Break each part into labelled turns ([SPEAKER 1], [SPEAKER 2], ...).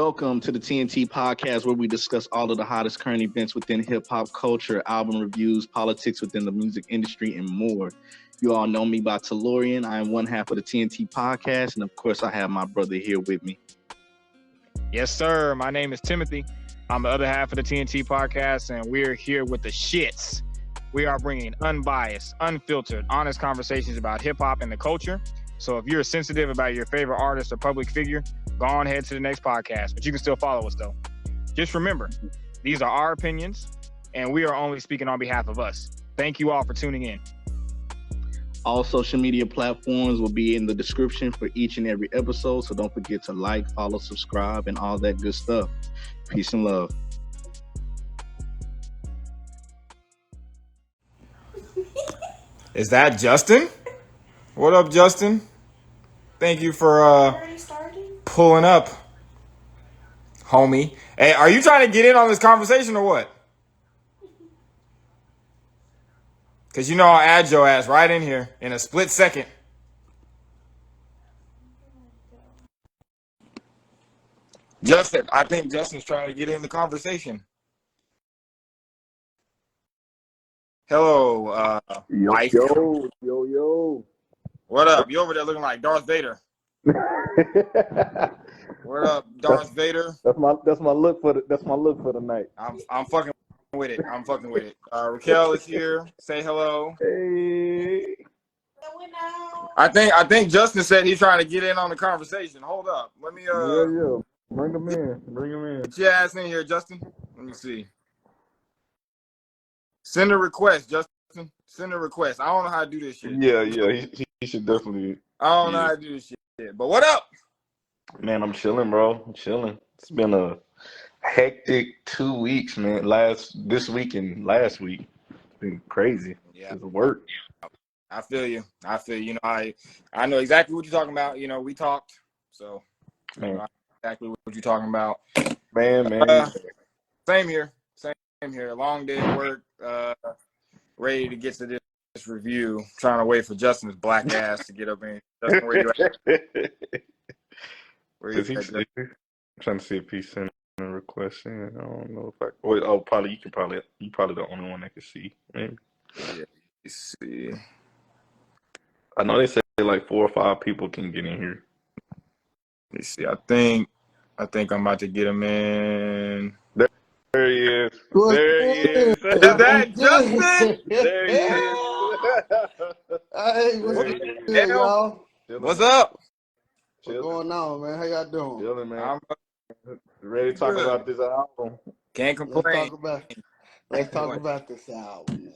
[SPEAKER 1] Welcome to the TNT podcast, where we discuss all of the hottest current events within hip hop culture, album reviews, politics within the music industry, and more. You all know me by Tellurian. I am one half of the TNT podcast, and of course, I have my brother here with me.
[SPEAKER 2] Yes, sir. My name is Timothy. I'm the other half of the TNT podcast, and we're here with the shits. We are bringing unbiased, unfiltered, honest conversations about hip hop and the culture. So if you're sensitive about your favorite artist or public figure, go on ahead to the next podcast, but you can still follow us though. Just remember, these are our opinions, and we are only speaking on behalf of us. Thank you all for tuning in.
[SPEAKER 1] All social media platforms will be in the description for each and every episode, so don't forget to like, follow, subscribe, and all that good stuff. Peace and love.
[SPEAKER 2] Is that Justin? What up, Justin? Thank you for pulling up, homie. Hey, are you trying to get in on this conversation or what? Because you know I'll add your ass right in here in a split second. Justin, I think Justin's trying to get in the conversation. Hello, wife.
[SPEAKER 3] Yo.
[SPEAKER 2] What up? You over there looking like Darth Vader? What up, Darth Vader?
[SPEAKER 3] That's my look for the night.
[SPEAKER 2] I'm fucking with it. Raquel is here. Say hello.
[SPEAKER 3] Hey.
[SPEAKER 2] I think Justin said he's trying to get in on the conversation. Hold up. Let me
[SPEAKER 3] Yeah. Bring him in.
[SPEAKER 2] Get your ass in here, Justin. Let me see. Send a request, Justin. Send a request. I don't know how to do this shit.
[SPEAKER 3] Yeah. He should definitely.
[SPEAKER 2] I don't know how to do this shit. But what up?
[SPEAKER 3] Man, I'm chilling, bro. I'm chilling. It's been a hectic 2 weeks, man. This week and last week. It's been crazy.
[SPEAKER 2] Yeah.
[SPEAKER 3] It's work.
[SPEAKER 2] I feel you. You know, I know exactly what you're talking about. You know, we talked. So I know exactly what you're talking about.
[SPEAKER 3] Man.
[SPEAKER 2] Same here. Long day at work. Ready to get to this review. Trying to wait for Justin's black ass to get up in. Justin, where you at?
[SPEAKER 3] I'm trying to see if he sent a request in. I don't know if I. You probably the only one that can see. Maybe.
[SPEAKER 2] Yeah. Let's see.
[SPEAKER 3] I know they say like 4 or 5 people can get in here.
[SPEAKER 2] Let's see. I think I'm about to get him in.
[SPEAKER 3] There he is.
[SPEAKER 2] Is that Justin?
[SPEAKER 3] There he is.
[SPEAKER 4] Hey, what's good, y'all?
[SPEAKER 2] What's up?
[SPEAKER 4] What's going on, man? How y'all doing?
[SPEAKER 3] Chilling, man. I'm ready to talk about this album.
[SPEAKER 2] Can't complain.
[SPEAKER 4] Let's talk about this album.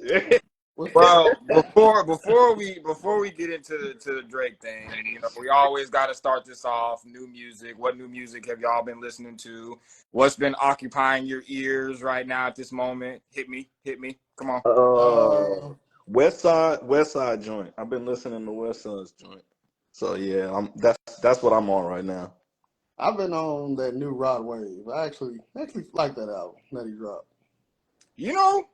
[SPEAKER 2] Well, before we get into the Drake thing, you know, we always got to start this off. New music. What new music have y'all been listening to? What's been occupying your ears right now at this moment? Hit me. Come on.
[SPEAKER 3] West Side joint. I've been listening to West Side's joint. So yeah, that's what I'm on right now.
[SPEAKER 4] I've been on that new Rod Wave. I actually like that album that he dropped.
[SPEAKER 2] You know,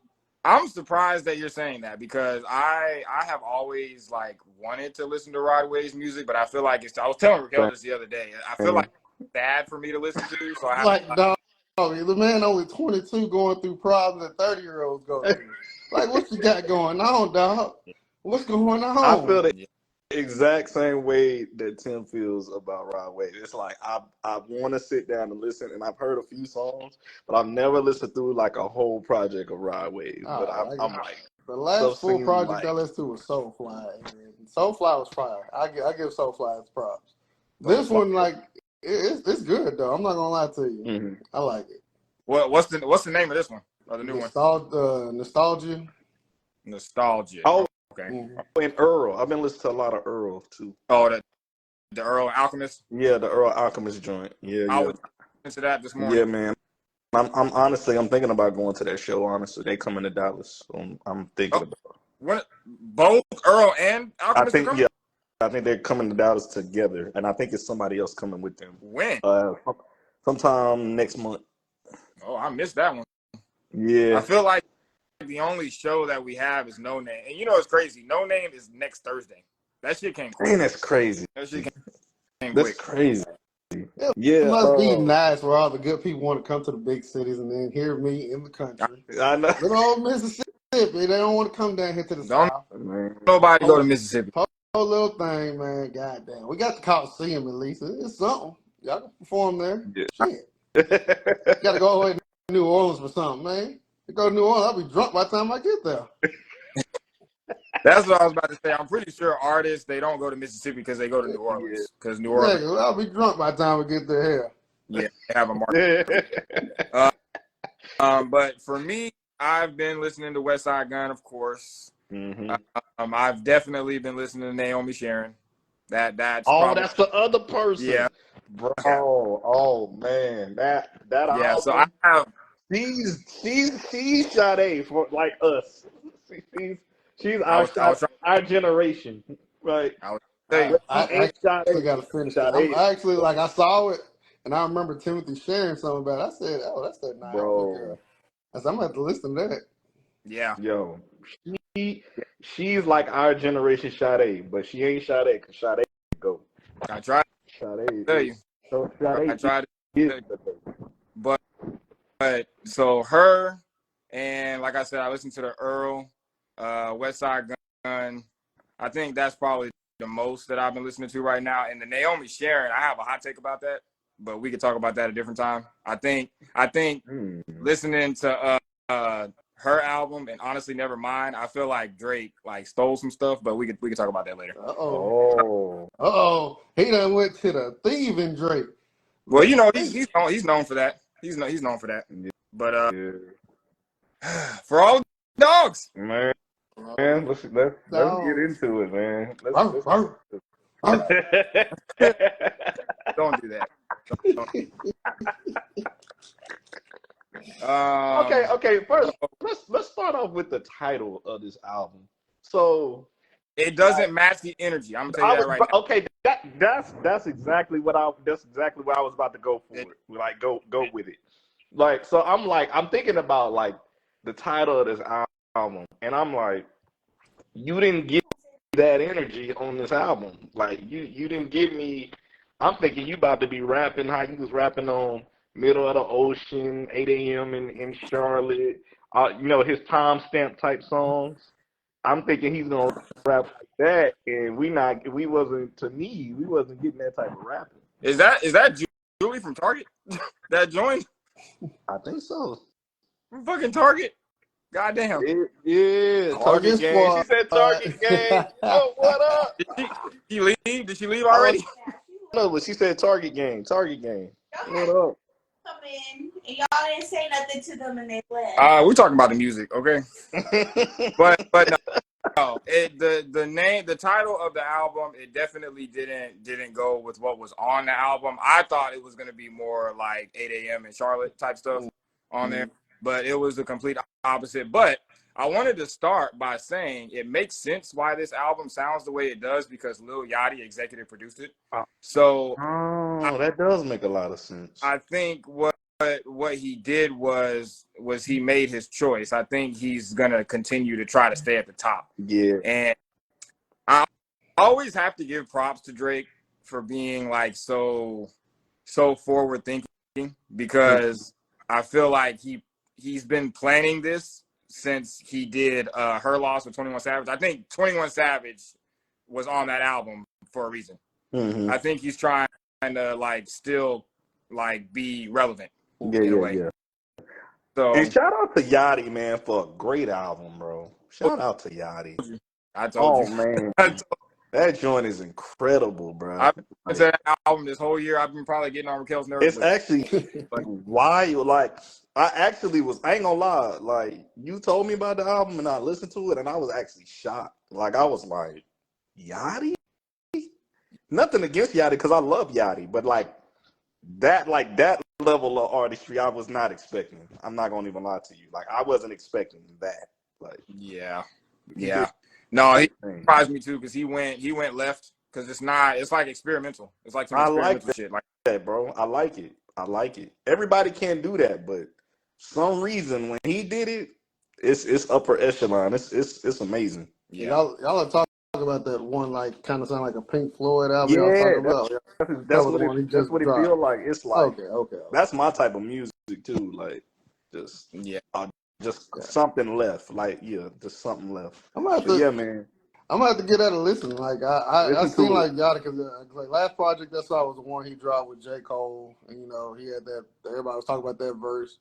[SPEAKER 2] I'm surprised that you're saying that because I have always like wanted to listen to Rod Wave's music, but I feel like I was telling Raquel this the other day. I feel like it's bad for me to listen to, so I have
[SPEAKER 4] dog, the man only 22 going through problems that 30-year-olds go through. Like, what you got going on, dog? What's going on?
[SPEAKER 3] I feel the exact same way that Tim feels about Rod Wave. It's like I want to sit down and listen, and I've heard a few songs, but I've never listened through like a whole project of Rod Wave. But I'm like,
[SPEAKER 4] the last full project I listened to was Soulfly. Soulfly was fire. I give Soulfly its props. This one, like, it's good though. I'm not gonna lie to you.
[SPEAKER 3] Mm-hmm.
[SPEAKER 4] I like it.
[SPEAKER 2] What's the name of this one? Or the new one?
[SPEAKER 4] Nostalgia.
[SPEAKER 3] Oh,
[SPEAKER 2] okay.
[SPEAKER 4] Mm-hmm.
[SPEAKER 3] And Earl. I've been listening to a lot of Earl too.
[SPEAKER 2] Oh, the Earl Alchemist.
[SPEAKER 3] Yeah, the Earl Alchemist joint. Yeah.
[SPEAKER 2] I was into that this morning.
[SPEAKER 3] Yeah, man. I'm honestly thinking about going to that show. Honestly, they coming to Dallas, so I'm thinking about.
[SPEAKER 2] Both Earl and Alchemist.
[SPEAKER 3] I think they're coming to Dallas together, and I think it's somebody else coming with them.
[SPEAKER 2] When?
[SPEAKER 3] Sometime next month.
[SPEAKER 2] Oh, I missed that one.
[SPEAKER 3] Yeah.
[SPEAKER 2] I feel like the only show that we have is No Name, and you know it's crazy. No Name is next Thursday. That shit came quick.
[SPEAKER 3] Man, that's crazy.
[SPEAKER 2] That shit came
[SPEAKER 3] That's
[SPEAKER 2] quick.
[SPEAKER 3] crazy.
[SPEAKER 4] It must be nice where all the good people want to come to the big cities and then hear me in the country.
[SPEAKER 3] I know.
[SPEAKER 4] Good old Mississippi. They don't want to come down here to the South.
[SPEAKER 2] Nobody go to Mississippi.
[SPEAKER 4] Whole little thing, man. Goddamn. We got the Coliseum at least. It's something. Y'all can perform there. Yeah. Shit. Got to go all the way to New Orleans for something, man. You go to New Orleans, I'll be drunk by the time I get there.
[SPEAKER 2] That's what I was about to say. I'm pretty sure artists, they don't go to Mississippi because they go to New Orleans. Because New Orleans.
[SPEAKER 4] Yeah, I'll be drunk by the time I get there here.
[SPEAKER 2] Yeah, they have a market. But for me, I've been listening to West Side Gun, of course.
[SPEAKER 3] Mm-hmm.
[SPEAKER 2] I've definitely been listening to Naomi Sharon. That's
[SPEAKER 3] that's the other person.
[SPEAKER 2] Yeah,
[SPEAKER 3] bro. Oh man, that
[SPEAKER 2] yeah.
[SPEAKER 3] album,
[SPEAKER 2] So I have.
[SPEAKER 3] She's Sade for like us. She's our generation, right?
[SPEAKER 4] I actually got to finish it. I saw it, and I remember Timothy sharing something about it. I said, "Oh, that's that nice girl." I said, "I'm gonna have to listen to that."
[SPEAKER 2] Yeah,
[SPEAKER 3] yo, she's like our generation Sade, but she ain't Sade because Sade go.
[SPEAKER 2] I tried.
[SPEAKER 3] Sade,
[SPEAKER 2] tell you.
[SPEAKER 3] So Sade,
[SPEAKER 2] I tried to, but so her and like I said, I listened to the Earl, West Side Gun. I think that's probably the most that I've been listening to right now. And the Naomi Sharon, I have a hot take about that, but we could talk about that at a different time. I think listening to her album and honestly Nevermind, I feel like Drake like stole some stuff, but we could talk about that later.
[SPEAKER 4] He done went to the thieving Drake.
[SPEAKER 2] Well, you know he's known for that. He's known for that. But for all dogs,
[SPEAKER 3] man, let's get into it, man.
[SPEAKER 2] Don't do that.
[SPEAKER 3] Okay. First, let's start off with the title of this album. So
[SPEAKER 2] it doesn't match the energy. I'm gonna tell you that right now.
[SPEAKER 3] Okay, that's exactly what I was about to go for. Like go with it. Like so, I'm thinking about like the title of this album, and I'm like, you didn't give me that energy on this album. Like you didn't give me. I'm thinking you about to be rapping how you was rapping on Middle of the Ocean, 8 a.m. in Charlotte. His timestamp type songs. I'm thinking he's gonna rap like that, and we wasn't getting that type of rapping.
[SPEAKER 2] Is that Julie from Target? That joint?
[SPEAKER 3] I think so.
[SPEAKER 2] From fucking Target. Goddamn.
[SPEAKER 3] Yeah. Target gang. She said Target gang. Oh, what up?
[SPEAKER 2] Did she leave? Did she leave already?
[SPEAKER 3] No, but she said Target gang. Target gang. What up?
[SPEAKER 5] Come in, and y'all didn't say nothing to them, and they left.
[SPEAKER 2] We're talking about the music, okay? but no, the title of the album, it definitely didn't go with what was on the album. I thought it was gonna be more like 8 a.m. in Charlotte type stuff on there, but it was the complete opposite. But I wanted to start by saying it makes sense why this album sounds the way it does because Lil Yachty executive produced it. So
[SPEAKER 3] that does make a lot of sense.
[SPEAKER 2] I think what he did was he made his choice. I think he's gonna continue to try to stay at the top.
[SPEAKER 3] Yeah.
[SPEAKER 2] And I always have to give props to Drake for being like so forward thinking because I feel like he's been planning this since he did Her Loss with 21 Savage. I think 21 Savage was on that album for a reason.
[SPEAKER 3] Mm-hmm.
[SPEAKER 2] I think he's trying to like still like be relevant.
[SPEAKER 3] Yeah. So and shout out to Yachty, man, for a great album, bro. Shout out to Yachty.
[SPEAKER 2] I told you.
[SPEAKER 3] Man. That joint is incredible, bro.
[SPEAKER 2] I've been to that album this whole year. I've been probably getting on Raquel's nerves.
[SPEAKER 3] It's actually like wild. Like I ain't gonna lie. Like you told me about the album and I listened to it and I was actually shocked. Like I was like, Yachty? Nothing against Yachty because I love Yachty, but like that level of artistry I was not expecting. I'm not gonna even lie to you. Like I wasn't expecting that. Like
[SPEAKER 2] yeah. No, he surprised me too because he went left because it's like experimental. It's like some experimental shit. Like
[SPEAKER 3] that, bro. I like it. Everybody can't do that, but some reason when he did it, it's upper echelon. It's amazing.
[SPEAKER 4] Yeah. Y'all are talking about that one, like, kind of sound like a Pink Floyd album y'all
[SPEAKER 3] Yeah,
[SPEAKER 4] talking about? That
[SPEAKER 3] that's
[SPEAKER 4] was
[SPEAKER 3] what
[SPEAKER 4] the one he
[SPEAKER 3] that's
[SPEAKER 4] just
[SPEAKER 3] what it
[SPEAKER 4] dropped.
[SPEAKER 3] feel like. It's like
[SPEAKER 4] Okay.
[SPEAKER 3] that's my type of music too. Like just
[SPEAKER 2] Yeah.
[SPEAKER 3] just
[SPEAKER 4] Yeah.
[SPEAKER 3] something left. Like just something left.
[SPEAKER 4] I'm gonna have
[SPEAKER 3] But
[SPEAKER 4] to.
[SPEAKER 3] yeah, man,
[SPEAKER 4] I'm gonna have to get that a listen. Like I
[SPEAKER 3] listen
[SPEAKER 4] seen
[SPEAKER 3] to it.
[SPEAKER 4] like Yachty, because like last project I saw was the one he dropped with J. Cole, and he had that. Everybody was talking about that verse.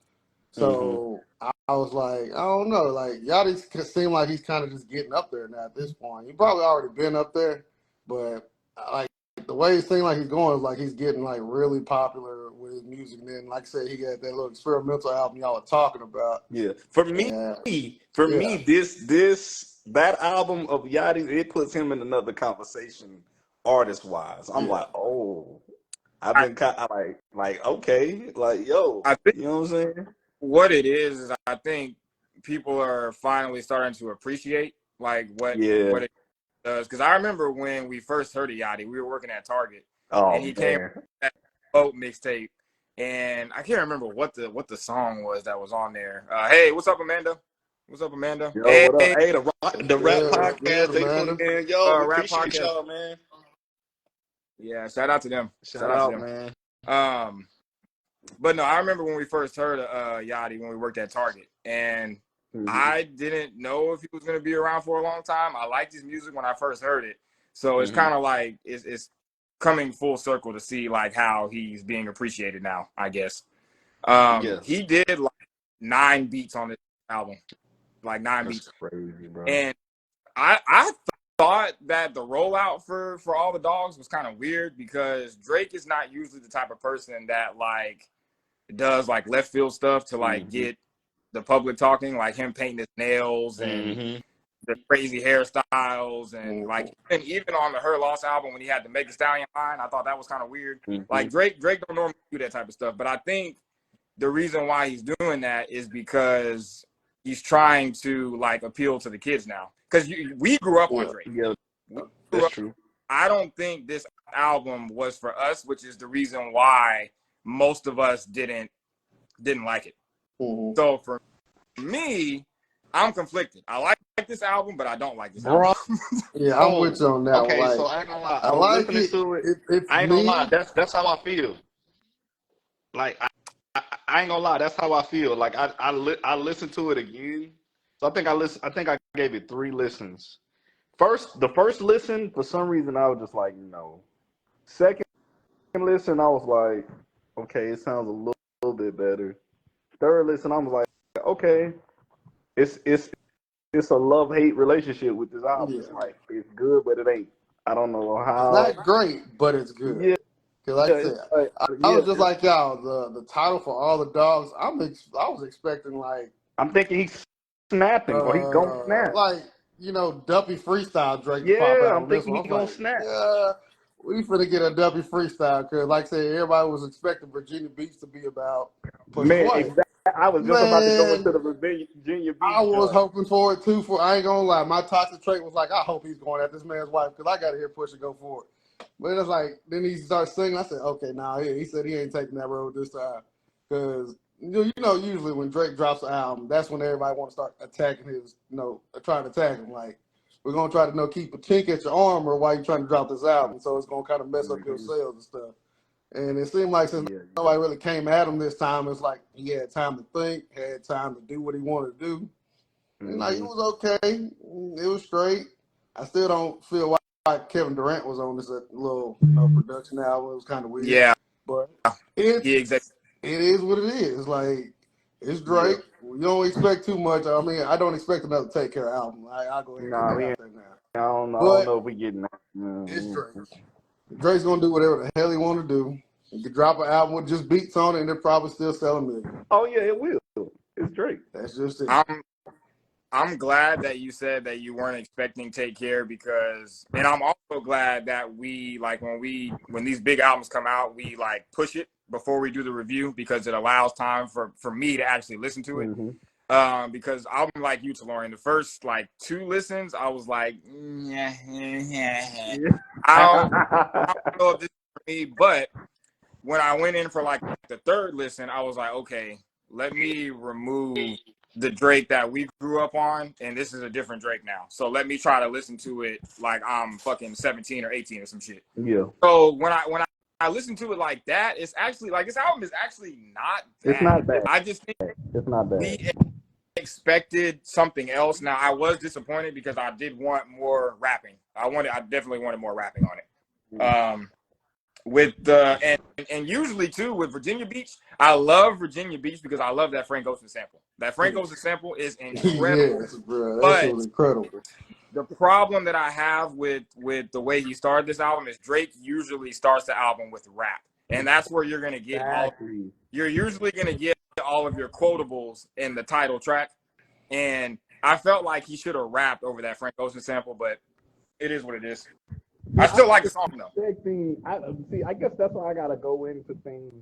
[SPEAKER 4] So I was like, I don't know. Like Yachty seemed like he's kind of just getting up there now at this point. He probably already been up there, but like the way it seemed like he's going is like he's getting like really popular with his music. And then, like I said, he got that little experimental album y'all were talking about.
[SPEAKER 3] Yeah, for me, that album of Yachty, it puts him in another conversation, artist wise. I'm like, oh, I've been kind of like okay, like yo,
[SPEAKER 2] I think
[SPEAKER 3] you know what I'm saying?
[SPEAKER 2] what it is I think people are finally starting to appreciate like what it does. Because I remember when we first heard of Yachty, we were working at Target, and he came with that boat mixtape, and I can't remember what the song was that was on there. Hey, what's up, Amanda? What's up, Amanda?
[SPEAKER 3] Yo,
[SPEAKER 2] hey,
[SPEAKER 3] what up? Hey, the rap podcast,
[SPEAKER 4] Amanda.
[SPEAKER 3] man. Yo, we
[SPEAKER 2] rap
[SPEAKER 3] appreciate
[SPEAKER 2] podcast.
[SPEAKER 3] y'all, man.
[SPEAKER 2] Yeah, shout out to them.
[SPEAKER 3] Shout out, man.
[SPEAKER 2] But no, I remember when we first heard Yachty when we worked at Target, and I didn't know if he was going to be around for a long time. I liked his music when I first heard it, so it's kind of like it's coming full circle to see like how he's being appreciated now, I guess. He did like 9 beats on this album, like 9 beats.
[SPEAKER 3] Crazy, bro.
[SPEAKER 2] And I thought that the rollout for All the Dogs was kind of weird because Drake is not usually the type of person that like does like left field stuff to like get the public talking, like him painting his nails and the crazy hairstyles and like even on the Her Loss album when he had the Megan Thee Stallion line, I thought that was kind of weird. Like Drake don't normally do that type of stuff, but I think the reason why he's doing that is because he's trying to like appeal to the kids now. Because we grew up on Drake.
[SPEAKER 3] Yeah, that's true.
[SPEAKER 2] I don't think this album was for us, which is the reason why most of us didn't like it. So for me, I'm conflicted. I like this album, but I don't like this album.
[SPEAKER 4] Yeah, I'm with you on that.
[SPEAKER 3] Okay,
[SPEAKER 4] like,
[SPEAKER 3] so I ain't gonna lie.
[SPEAKER 4] I like listening to it.
[SPEAKER 3] I ain't gonna lie. That's how I feel. Like I ain't gonna lie. That's how I feel. Like I listened to it again. So I think I gave it 3 listens. The first listen, for some reason, I was just like, no. Second listen, I was like, okay, it sounds a little bit better. Third listen, I was like, okay, it's a love-hate relationship with this album.
[SPEAKER 4] Yeah.
[SPEAKER 3] It's like it's good, but it ain't. I don't know how.
[SPEAKER 4] It's not great, but it's good.
[SPEAKER 3] Yeah.
[SPEAKER 4] Cause like I said, I was just like y'all. The title for All the Dogs, I was expecting like
[SPEAKER 3] I'm thinking he's snapping or he's gonna snap.
[SPEAKER 4] Like Duppy freestyle Drake.
[SPEAKER 3] Yeah,
[SPEAKER 4] pop out
[SPEAKER 3] I'm
[SPEAKER 4] on this
[SPEAKER 3] thinking
[SPEAKER 4] one.
[SPEAKER 3] he's gonna snap.
[SPEAKER 4] Yeah, we finna get a Duppy freestyle because, like I said, everybody was expecting Virginia Beach to be about Push White.
[SPEAKER 3] Exactly. I was just about to go into the Virginia Beach.
[SPEAKER 4] I was hoping for it too. I ain't gonna lie, my toxic trait was like, I hope he's going at this man's wife because I gotta hear Pusha go for it. But it's like, then he starts singing. I said, okay, he said he ain't taking that road this time. Because, usually when Drake drops an album, that's when everybody want to start attacking his, trying to attack him. Like, we're going to try to, keep a chink at your armor while you're trying to drop this album. So it's going to kind of mess up your sales and stuff. And it seemed like since nobody really came at him this time, it's like he had time to think, had time to do what he wanted to do. And like, it was okay. It was straight. I still don't feel like Kevin Durant was on this little production album. It was kind of weird.
[SPEAKER 2] Yeah.
[SPEAKER 4] But it is what it is. Like, it's Drake. Yeah. You don't expect too much. I mean, I don't expect another Take Care album. I'll go ahead and put that out there now.
[SPEAKER 3] I don't know if we getting that.
[SPEAKER 4] It's Drake. Drake's going to do whatever the hell he want to do. He could drop an album with just beats on it and it'll probably still sell a million.
[SPEAKER 3] Oh, yeah, it will. It's Drake.
[SPEAKER 4] That's just it.
[SPEAKER 2] I'm glad that you said that you weren't expecting Take Care and I'm also glad that we like when these big albums come out, we like push it before we do the review because it allows time for me to actually listen to it. Because I'm like you, Taloran, the first like 2 listens, I was like, I don't know if this is for me, but when I went in for like the 3rd listen, I was like, okay, let me remove
[SPEAKER 6] the Drake that we grew up on, and this is a different Drake now. So let me try to listen to it like I'm fucking 17 or 18 or some shit.
[SPEAKER 3] Yeah.
[SPEAKER 6] So when I listen to it like that, it's actually like this album is actually not bad.
[SPEAKER 3] It's not bad.
[SPEAKER 6] I just think
[SPEAKER 3] It's not bad.
[SPEAKER 6] we expected something else. Now I was disappointed because I did want more rapping. I definitely wanted more rapping on it. With the and usually too with Virginia Beach, I love Virginia Beach because I love that Frank Ocean sample. That Frank Ocean sample is incredible.
[SPEAKER 4] Yes, bro. That shit was incredible.
[SPEAKER 6] The problem that I have with the way he started this album is Drake usually starts the album with rap, and that's where you're gonna get you're usually gonna get all of your quotables in the title track. And I felt like he should have rapped over that Frank Ocean sample, but it is what it is. I still like the song though.
[SPEAKER 3] I guess that's why I gotta go into things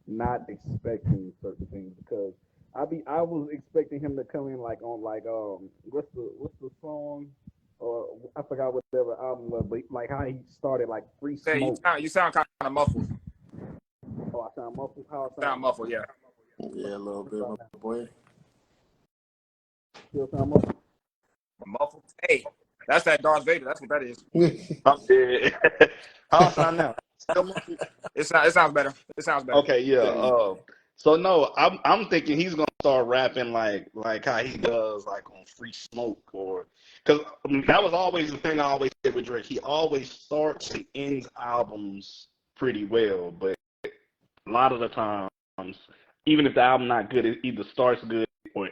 [SPEAKER 3] not expecting certain things, because I was expecting him to come in like on like what's the song, or I forgot whatever album was, but like how he started like Free Smoke.
[SPEAKER 6] You sound kind of muffled.
[SPEAKER 3] Oh, I sound muffled. How I
[SPEAKER 6] sound muffled? Yeah.
[SPEAKER 4] Yeah, a little bit, my boy.
[SPEAKER 3] Still sound muffled.
[SPEAKER 6] Muffled. Hey, that's that Darth Vader. That's what that is.
[SPEAKER 3] I'm dead. How I sound now?
[SPEAKER 6] It sounds better. It sounds better.
[SPEAKER 3] Okay, yeah. So no, I'm thinking he's gonna start rapping like how he does like on Free Smoke, or because that was always the thing I always said with Drake. He always starts and ends albums pretty well, but a lot of the times, even if the album not good, it either starts good or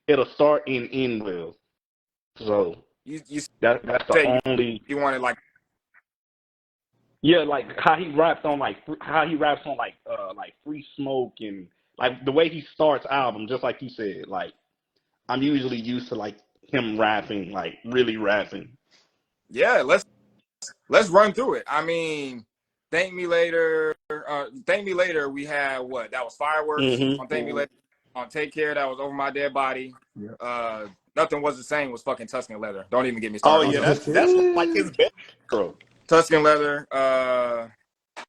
[SPEAKER 3] it'll start and end well. So that's the only
[SPEAKER 6] you wanted like.
[SPEAKER 3] Yeah, like how he raps on like Free Smoke, and like the way he starts album, just like you said. Like I'm usually used to like him rapping, like really rapping.
[SPEAKER 6] Yeah, let's run through it. I mean, Thank Me Later. We had what? That was Fireworks.
[SPEAKER 3] Mm-hmm.
[SPEAKER 6] On Thank Me Later. On Take Care, that was Over My Dead Body.
[SPEAKER 3] Yeah.
[SPEAKER 6] Nothing Was the Same was fucking Tuscan Leather. Don't even get me started.
[SPEAKER 3] Oh yeah, that's like his best intro.
[SPEAKER 6] Tuscan Leather.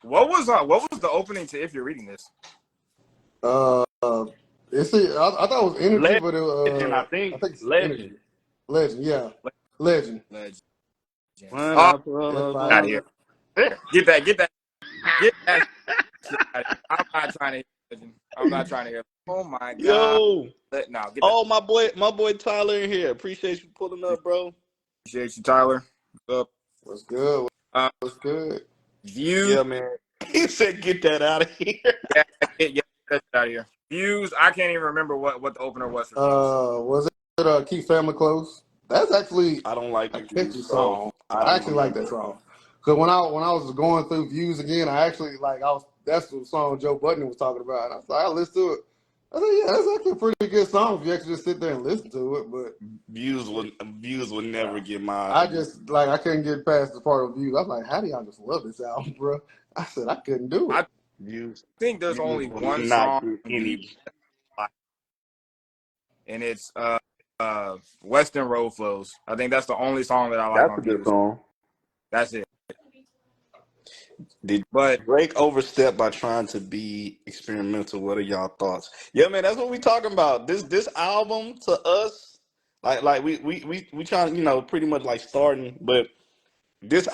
[SPEAKER 6] What was the opening to If You're Reading This?
[SPEAKER 4] I thought it was Energy,
[SPEAKER 3] Legend,
[SPEAKER 4] but it,
[SPEAKER 3] I think
[SPEAKER 4] it's
[SPEAKER 3] Legend.
[SPEAKER 4] Energy. Legend, yeah. Legend.
[SPEAKER 6] Out of here. Get that. I'm not trying to hear Legend. I'm not trying to hear. Oh my god.
[SPEAKER 3] Yo.
[SPEAKER 6] No,
[SPEAKER 3] my boy Tyler in here. Appreciate you pulling up, bro.
[SPEAKER 6] Appreciate you, Tyler. What's up?
[SPEAKER 4] What's good? What's good?
[SPEAKER 6] Views.
[SPEAKER 3] Yeah, man. He said, "Get that out of here."
[SPEAKER 6] Get that out of here. Views. I can't even remember what the opener was.
[SPEAKER 4] Was it Keep Family Close? That's actually
[SPEAKER 3] I don't like
[SPEAKER 4] a catchy song.
[SPEAKER 3] I
[SPEAKER 4] I actually like that song. Because when I was going through Views again, I actually that's the song Joe Budden was talking about. And I listened to it. I said, yeah, that's actually a pretty good song if you actually just sit there and listen to it. But
[SPEAKER 3] Views would never get my.
[SPEAKER 4] I just I couldn't get past the part of Views. I was like, how do y'all just love this album, bro? I said I couldn't do it.
[SPEAKER 6] I think there's only one song, and it's Western Road Flows. I think that's the only song that I like.
[SPEAKER 3] That's a good song.
[SPEAKER 6] That's it.
[SPEAKER 3] But Drake overstepped by trying to be experimental. What are y'all thoughts? Yeah, man, that's what we talking about. This album to us, like we trying, pretty much like starting, but this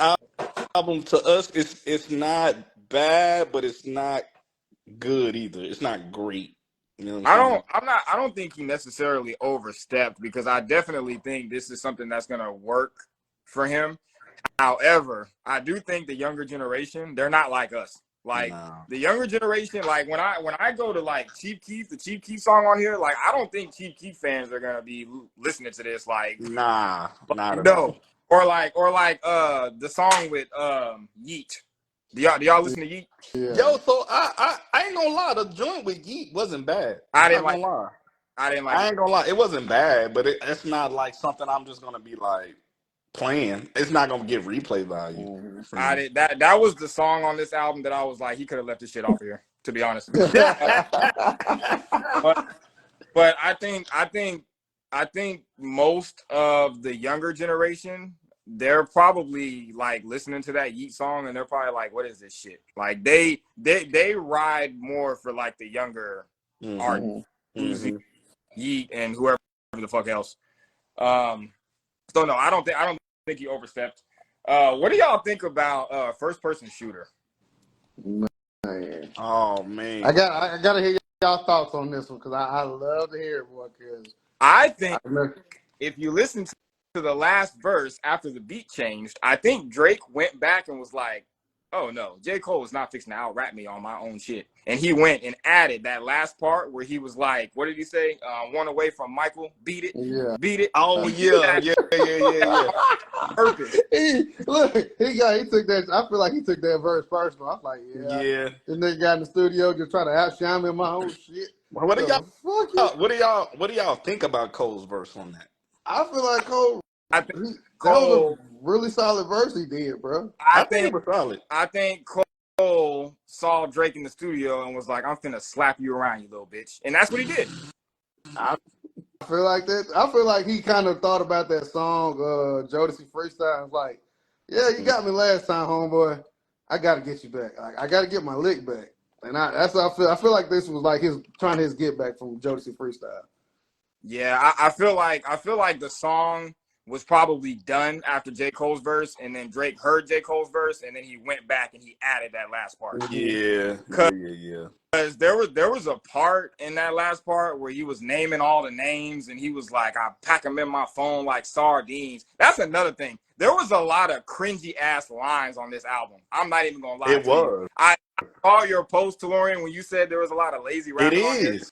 [SPEAKER 3] album to us it's not bad, but it's not good either. It's not great.
[SPEAKER 6] I don't think he necessarily overstepped, because I definitely think this is something that's gonna work for him. However, I do think the younger generation, they're not like us. Like the younger generation, like when I go to like Chief Keef, the Chief Keef song on here, like I don't think Chief Keef fans are gonna be listening to this. Like
[SPEAKER 3] not at all.
[SPEAKER 6] Or like the song with Yeet. Do y'all listen to Yeet?
[SPEAKER 3] Yeah. Yo, so I ain't gonna lie, the joint with Yeet wasn't bad.
[SPEAKER 6] I ain't gonna lie.
[SPEAKER 3] It wasn't bad, but it's not like something I'm just gonna be like playing. It's not gonna get replay value.
[SPEAKER 6] That was the song on this album that I was like, he could have left this shit off of here, to be honest. but I think most of the younger generation, they're probably like listening to that Yeet song and they're probably like, what is this shit? Like they ride more for like the younger artists. Yeet, and whoever the fuck else. So no, I don't think he overstepped. What do y'all think about first person shooter?
[SPEAKER 4] Man.
[SPEAKER 3] Oh man,
[SPEAKER 4] I gotta hear y'all thoughts on this one because I love to hear it, boy. Because
[SPEAKER 6] I think if you listen to the last verse after the beat changed, I think Drake went back and was like, oh no, J. Cole is not fixing to out rap me on my own shit. And he went and added that last part where he was like, what did he say? One away from Michael, beat it,
[SPEAKER 4] yeah.
[SPEAKER 6] beat it.
[SPEAKER 3] oh yeah.
[SPEAKER 6] Purpose.
[SPEAKER 4] He took that. I feel like he took that verse personal. I was like, yeah. This nigga got in the studio just trying to outshine me in my own shit.
[SPEAKER 3] What do y'all think about Cole's verse on that?
[SPEAKER 4] I feel like Cole.
[SPEAKER 6] I think
[SPEAKER 4] that was a really solid verse he did, bro.
[SPEAKER 3] I think it was solid.
[SPEAKER 6] I think Cole saw Drake in the studio and was like, I'm finna slap you around, you little bitch. And that's what he did.
[SPEAKER 4] I feel like that. I feel like he kind of thought about that song, Jodeci Freestyle. And was like, yeah, you got me last time, homeboy. I got to get you back. I got to get my lick back. And that's what I feel. I feel like this was like trying his get back from Jodeci Freestyle.
[SPEAKER 6] Yeah, I feel like the song was probably done after J. Cole's verse, and then Drake heard J. Cole's verse, and then he went back and he added that last part.
[SPEAKER 3] Yeah.
[SPEAKER 6] Because there was a part in that last part where he was naming all the names, and he was like, I pack them in my phone like sardines. That's another thing. There was a lot of cringy ass lines on this album. I'm not even gonna lie.
[SPEAKER 3] It was.
[SPEAKER 6] I saw your post, Tellurian, when you said there was a lot of lazy rapping.
[SPEAKER 3] It is.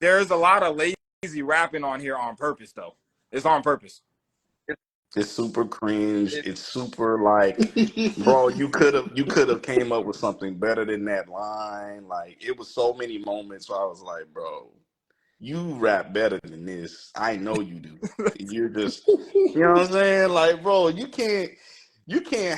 [SPEAKER 6] There's a lot of lazy rapping on here on purpose, though. It's on purpose.
[SPEAKER 3] It's super cringe. It's super like, bro, you could have came up with something better than that line. Like, it was so many moments where I was like, bro, you rap better than this. I know you do. You're just, you know what I'm saying? Like, bro, you can't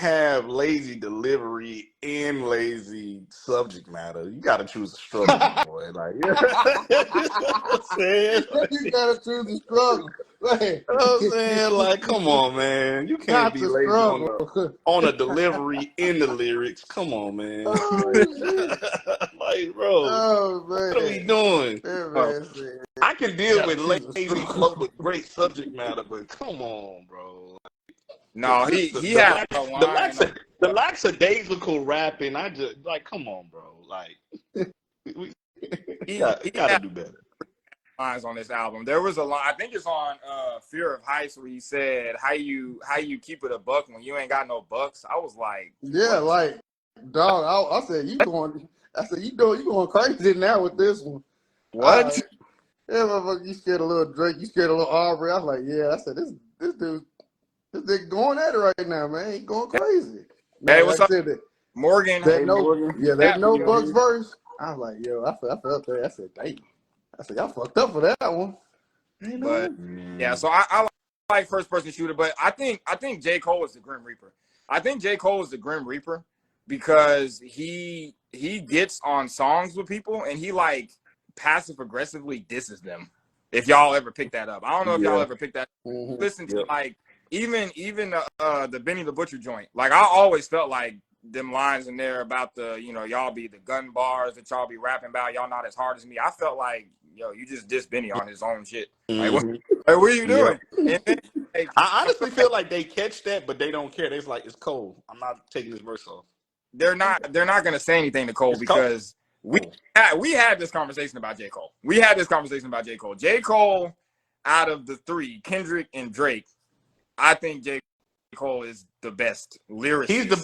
[SPEAKER 3] have lazy delivery and lazy subject matter. You got to choose a struggle, boy. Like, you know what I'm saying?
[SPEAKER 4] You got to choose a struggle.
[SPEAKER 3] Like, you know what I'm saying? Like, come on, man. You can't be lazy on a delivery in the lyrics. Come on, man. Like, bro, what are we doing? I can deal with lazy but with great subject matter, but come on, bro.
[SPEAKER 6] No, he had a line.
[SPEAKER 3] The lackadaisical rapping. I just like, come on, bro. Like, he gotta do better.
[SPEAKER 6] Lines on this album. There was a line. I think it's on Fear of Heights where he said, "How you keep it a buck when you ain't got no bucks." I was like,
[SPEAKER 4] yeah, like, dog. I said you going crazy now with this one.
[SPEAKER 6] What?
[SPEAKER 4] Yeah, motherfucker, you scared a little Drake. You scared a little Aubrey. I was like, yeah. I said this dude. This nigga going at it right now, man. He going crazy.
[SPEAKER 6] Hey, what's up, Morgan?
[SPEAKER 4] Morgan. Yeah, that no Bucks verse. I was like, yo, I felt that. I said, damn. I said, y'all fucked up for that one.
[SPEAKER 6] But yeah, so I like first person shooter, but I think J. Cole is the Grim Reaper. I think J. Cole is the Grim Reaper because he gets on songs with people and he like passive aggressively disses them. If y'all ever pick that up, I don't know if y'all ever picked that. Mm-hmm. Listen to like even the Benny the Butcher joint. Like I always felt like them lines in there about the, y'all be the gun bars that y'all be rapping about. Y'all not as hard as me. I felt like, yo, you just diss Benny on his own shit. Like, what are you doing? And then,
[SPEAKER 3] like, I honestly feel like they catch that, but they don't care. They're like, it's Cole. I'm not taking this verse off.
[SPEAKER 6] They're not gonna say anything to Cole because we had this conversation about J. Cole. J. Cole, out of the three, Kendrick and Drake, I think J. Cole is the best lyricist.
[SPEAKER 3] He's the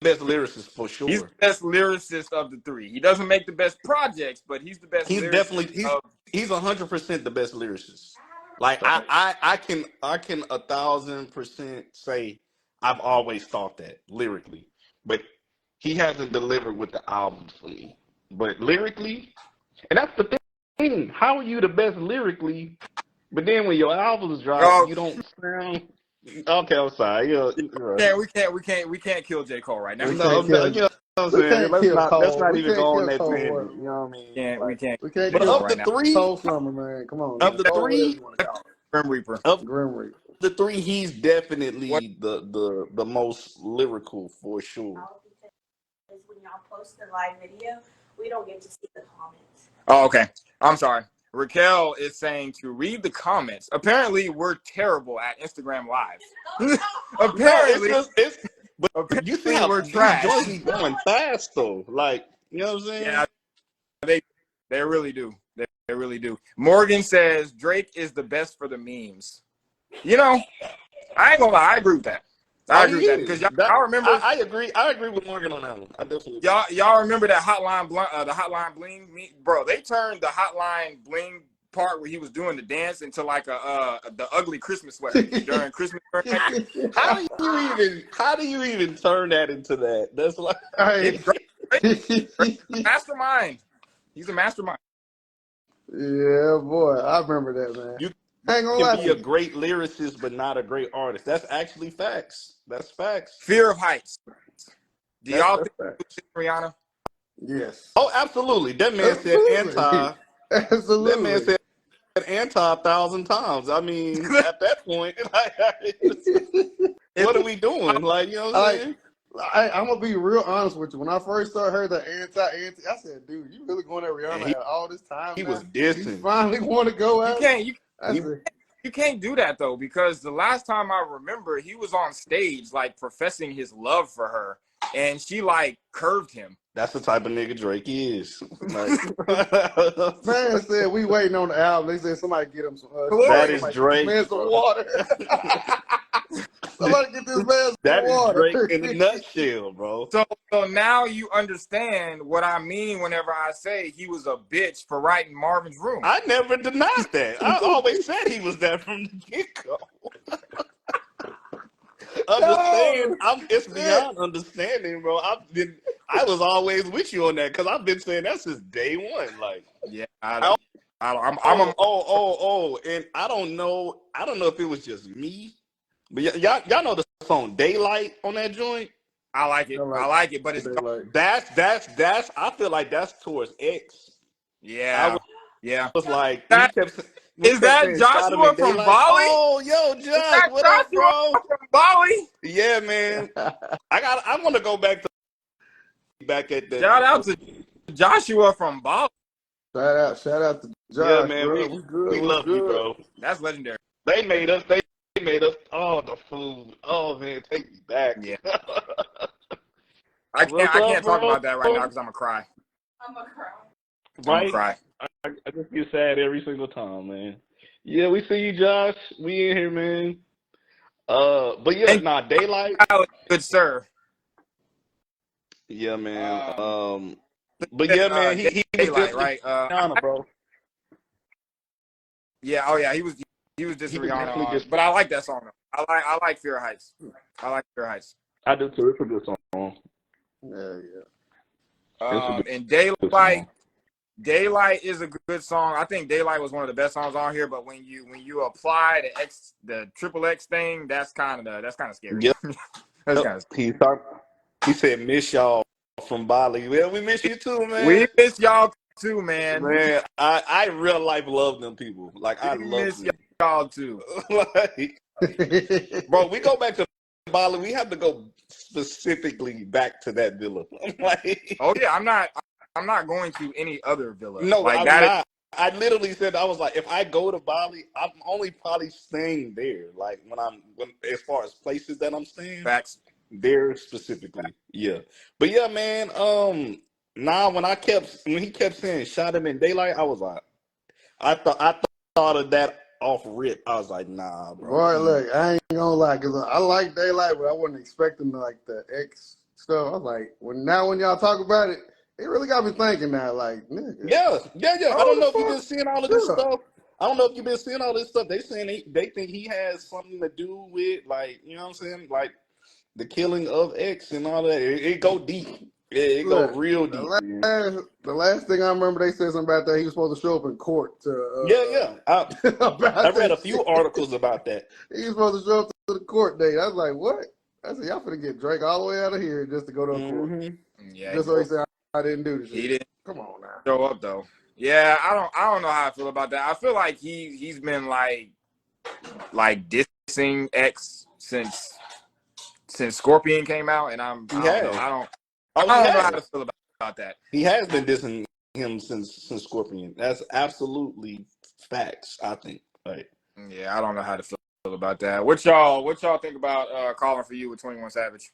[SPEAKER 3] best lyricist for sure.
[SPEAKER 6] He's the best lyricist of the three. He doesn't make the best projects, but he's the best.
[SPEAKER 3] He's
[SPEAKER 6] lyricist
[SPEAKER 3] he's 100% the best lyricist. Like I can 1,000% say I've always thought that lyrically, but he hasn't delivered with the albums for me. But lyrically, and that's the thing. How are you the best lyrically? But then when your albums drop, you don't sound. Okay, I'm sorry.
[SPEAKER 6] Yeah, we can't kill J. Cole right now.
[SPEAKER 3] You know what I'm saying? Let's not even go on that tangent. You know what I mean?
[SPEAKER 6] We can't.
[SPEAKER 3] But of the three,
[SPEAKER 4] Soul Summer, man, come on.
[SPEAKER 3] Of the three,
[SPEAKER 6] Grim Reaper.
[SPEAKER 4] Grim Reaper.
[SPEAKER 3] The three, he's definitely the most lyrical for sure.
[SPEAKER 5] When y'all post the live video, we don't get to see the comments.
[SPEAKER 6] Oh, okay. I'm sorry. Raquel is saying to read the comments. Apparently, we're terrible at Instagram Live. Apparently,
[SPEAKER 3] but you see how
[SPEAKER 6] we're
[SPEAKER 3] these
[SPEAKER 6] trash.
[SPEAKER 3] joints be going fast though. Like, you know what I'm saying?
[SPEAKER 6] Yeah, they really do. They really do. Morgan says Drake is the best for the memes. You know, I ain't gonna lie, I agree with that. I agree with that because y'all remember.
[SPEAKER 3] I agree. I agree with Morgan on that one. I definitely.
[SPEAKER 6] Y'all remember that the Hotline Bling, bro? They turned the Hotline Bling part where he was doing the dance into like the ugly Christmas sweater during Christmas.
[SPEAKER 3] How do you even turn that into that? That's like
[SPEAKER 6] mastermind. He's a mastermind.
[SPEAKER 4] Yeah, boy, I remember that, man.
[SPEAKER 3] You
[SPEAKER 4] ain't gonna lie
[SPEAKER 3] can be a great lyricist, but not a great artist. That's actually facts. That's facts.
[SPEAKER 6] Fear of Heights. Do y'all think Rihanna?
[SPEAKER 4] Yes.
[SPEAKER 3] Oh, absolutely. That man said anti.
[SPEAKER 4] Absolutely.
[SPEAKER 3] That man said anti 1,000 times. I mean, at that point, what are we doing? Like, you know what I'm saying?
[SPEAKER 4] I'm gonna be real honest with you. When I first heard the anti, I said, "Dude, you really going at Rihanna all this time?"
[SPEAKER 3] He
[SPEAKER 4] now?
[SPEAKER 3] was dissing.
[SPEAKER 4] You finally want to go out?
[SPEAKER 6] You can't do that though, because the last time I remember, he was on stage like professing his love for her, and she like curved him.
[SPEAKER 3] That's the type of nigga Drake is. Like,
[SPEAKER 4] man said we waiting on the album. They said somebody get him some.
[SPEAKER 3] That is Drake.
[SPEAKER 4] Man, some water. Somebody get this man some water.
[SPEAKER 3] That is Drake in a nutshell, bro.
[SPEAKER 6] So now you understand what I mean whenever I say he was a bitch for writing Marvin's Room.
[SPEAKER 3] I never denied that. I always said he was that from the get-go. Understand? It's beyond understanding, bro. I was always with you on that because I've been saying that since day one. Like,
[SPEAKER 6] yeah,
[SPEAKER 3] and I don't know if it was just me, but y'all know the song "Daylight" on that joint.
[SPEAKER 6] I like it. I like it, but it's
[SPEAKER 3] that's. I feel like that's towards X.
[SPEAKER 6] Yeah,
[SPEAKER 3] I was like,
[SPEAKER 6] is that Joshua from Bali?
[SPEAKER 3] Oh, yo, Josh, what up, bro?
[SPEAKER 6] From Bali?
[SPEAKER 3] Yeah, man. I want to go back at that.
[SPEAKER 6] Shout out to Joshua from Bali.
[SPEAKER 4] Shout out to Josh.
[SPEAKER 3] Yeah, man.
[SPEAKER 4] Bro.
[SPEAKER 3] We love you, bro.
[SPEAKER 6] That's legendary.
[SPEAKER 3] They made us. Oh, the food. Oh, man, take me back.
[SPEAKER 6] Yeah. I can't talk about that right now because I'm gonna cry.
[SPEAKER 3] Right? I just get sad every single time, man. Yeah, we see you, Josh. We in here, man. But yeah, Daylight.
[SPEAKER 6] Good sir.
[SPEAKER 3] Yeah, man. But yeah, man, he was
[SPEAKER 6] Daylight, right?
[SPEAKER 3] Rihanna, bro.
[SPEAKER 6] Yeah. Oh yeah, he was just Rihanna. But I like that song though. I like Fear of Heights. I like Fear of Heights.
[SPEAKER 3] I do too. It's a good song.
[SPEAKER 6] Yeah. And Daylight is a good song. I think Daylight was one of the best songs on here. But when you apply the triple X thing, that's kind of scary.
[SPEAKER 3] Yep.
[SPEAKER 6] That's kind of.
[SPEAKER 3] He said, "Miss y'all from Bali." Well, we miss you too, man.
[SPEAKER 6] We miss y'all too, man.
[SPEAKER 3] Man, I real life love them people. Like I love
[SPEAKER 6] y'all too.
[SPEAKER 3] Like, bro, we go back to Bali. We have to go specifically back to that villa. Like,
[SPEAKER 6] oh yeah, I'm not going to any other villa.
[SPEAKER 3] No,
[SPEAKER 6] like
[SPEAKER 3] I'm
[SPEAKER 6] that.
[SPEAKER 3] Not. I literally said, I was like, if I go to Bali, I'm only probably staying there. Like as far as places that I'm staying,
[SPEAKER 6] facts
[SPEAKER 3] there specifically. Yeah, but yeah, man. When he kept saying shot him in Daylight, I was like, I thought of that off rip. I was like, nah, bro.
[SPEAKER 4] Boy, look, I ain't gonna lie, cause I like Daylight, but I wasn't expecting like the X stuff. I was like, when y'all talk about it. It really got me thinking now, like, nigga.
[SPEAKER 3] Yeah. I don't know if you've been seeing all of this stuff. I don't know if you've been seeing all this stuff. They saying they think he has something to do with, like, you know what I'm saying, like the killing of X and all that. It go deep. It go real deep.
[SPEAKER 4] The last thing I remember, they said something about that he was supposed to show up in court to. I read a few articles about that. He was supposed to show up to the court date. I was like, what? I said, y'all finna get Drake all the way out of here just to go to a court.
[SPEAKER 6] Yeah.
[SPEAKER 4] Just so he said. I didn't do this.
[SPEAKER 6] He didn't.
[SPEAKER 4] Come on now.
[SPEAKER 6] Show up though. Yeah, I don't know how I feel about that. I feel like he's been like dissing X since Scorpion came out, and I don't know how to feel about that.
[SPEAKER 3] He has been dissing him since Scorpion. That's absolutely facts, I think. Like,
[SPEAKER 6] Yeah, I don't know how to feel about that. What y'all think about Calling for You with 21 Savage?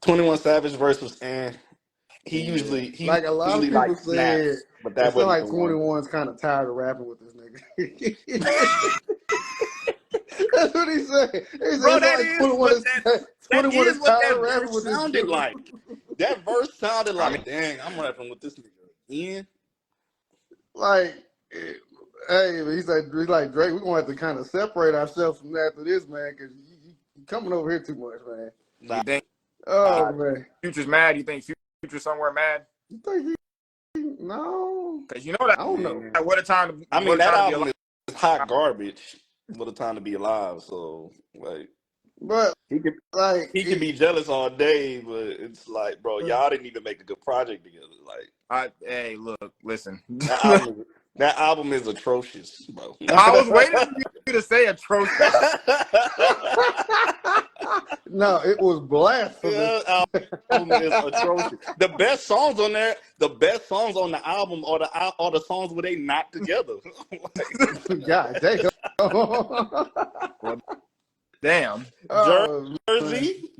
[SPEAKER 3] 21 Savage versus he
[SPEAKER 6] Yeah.
[SPEAKER 3] usually
[SPEAKER 4] Like a lot of people
[SPEAKER 3] like
[SPEAKER 4] said,
[SPEAKER 3] snaps, but
[SPEAKER 4] it
[SPEAKER 3] that
[SPEAKER 4] sounds
[SPEAKER 3] wasn't
[SPEAKER 4] like
[SPEAKER 3] the one.
[SPEAKER 4] 21's kind of tired of rapping with this nigga. That's what he said. He said
[SPEAKER 3] Bro,
[SPEAKER 4] it's
[SPEAKER 3] that
[SPEAKER 4] like
[SPEAKER 3] is
[SPEAKER 4] 21
[SPEAKER 3] what
[SPEAKER 4] is
[SPEAKER 3] that
[SPEAKER 4] 21 is
[SPEAKER 3] what
[SPEAKER 4] tired of
[SPEAKER 3] that
[SPEAKER 4] rapping
[SPEAKER 3] verse
[SPEAKER 4] with this
[SPEAKER 3] sounded
[SPEAKER 4] dude.
[SPEAKER 3] like. That verse sounded
[SPEAKER 6] I mean,
[SPEAKER 3] like, dang, I'm rapping with this nigga again.
[SPEAKER 4] Like, hey, he's like Drake. We're gonna have to kind of separate ourselves from after this, man, because you coming over here too much, man.
[SPEAKER 6] you think
[SPEAKER 4] Oh man,
[SPEAKER 6] Future's mad? You think Future's somewhere mad?
[SPEAKER 4] you think no?
[SPEAKER 6] Because you know that
[SPEAKER 4] I don't know.
[SPEAKER 6] what a time
[SPEAKER 3] I mean,
[SPEAKER 6] what a
[SPEAKER 3] that
[SPEAKER 6] time to be
[SPEAKER 3] album
[SPEAKER 6] alive.
[SPEAKER 3] is hot garbage. What a time to be alive. So, like,
[SPEAKER 4] But
[SPEAKER 3] he could
[SPEAKER 4] like,
[SPEAKER 3] be jealous all day, but it's like, bro, y'all didn't even make a good project together. Like,
[SPEAKER 6] Hey, look, listen.
[SPEAKER 3] that album is atrocious, bro.
[SPEAKER 6] I was waiting for you to say atrocious.
[SPEAKER 4] no, it was blasphemous.
[SPEAKER 3] Yeah, album is atrocious. The best songs on there, the best songs on the album are the songs where they not together.
[SPEAKER 4] God damn.
[SPEAKER 6] Well, damn.
[SPEAKER 4] Oh,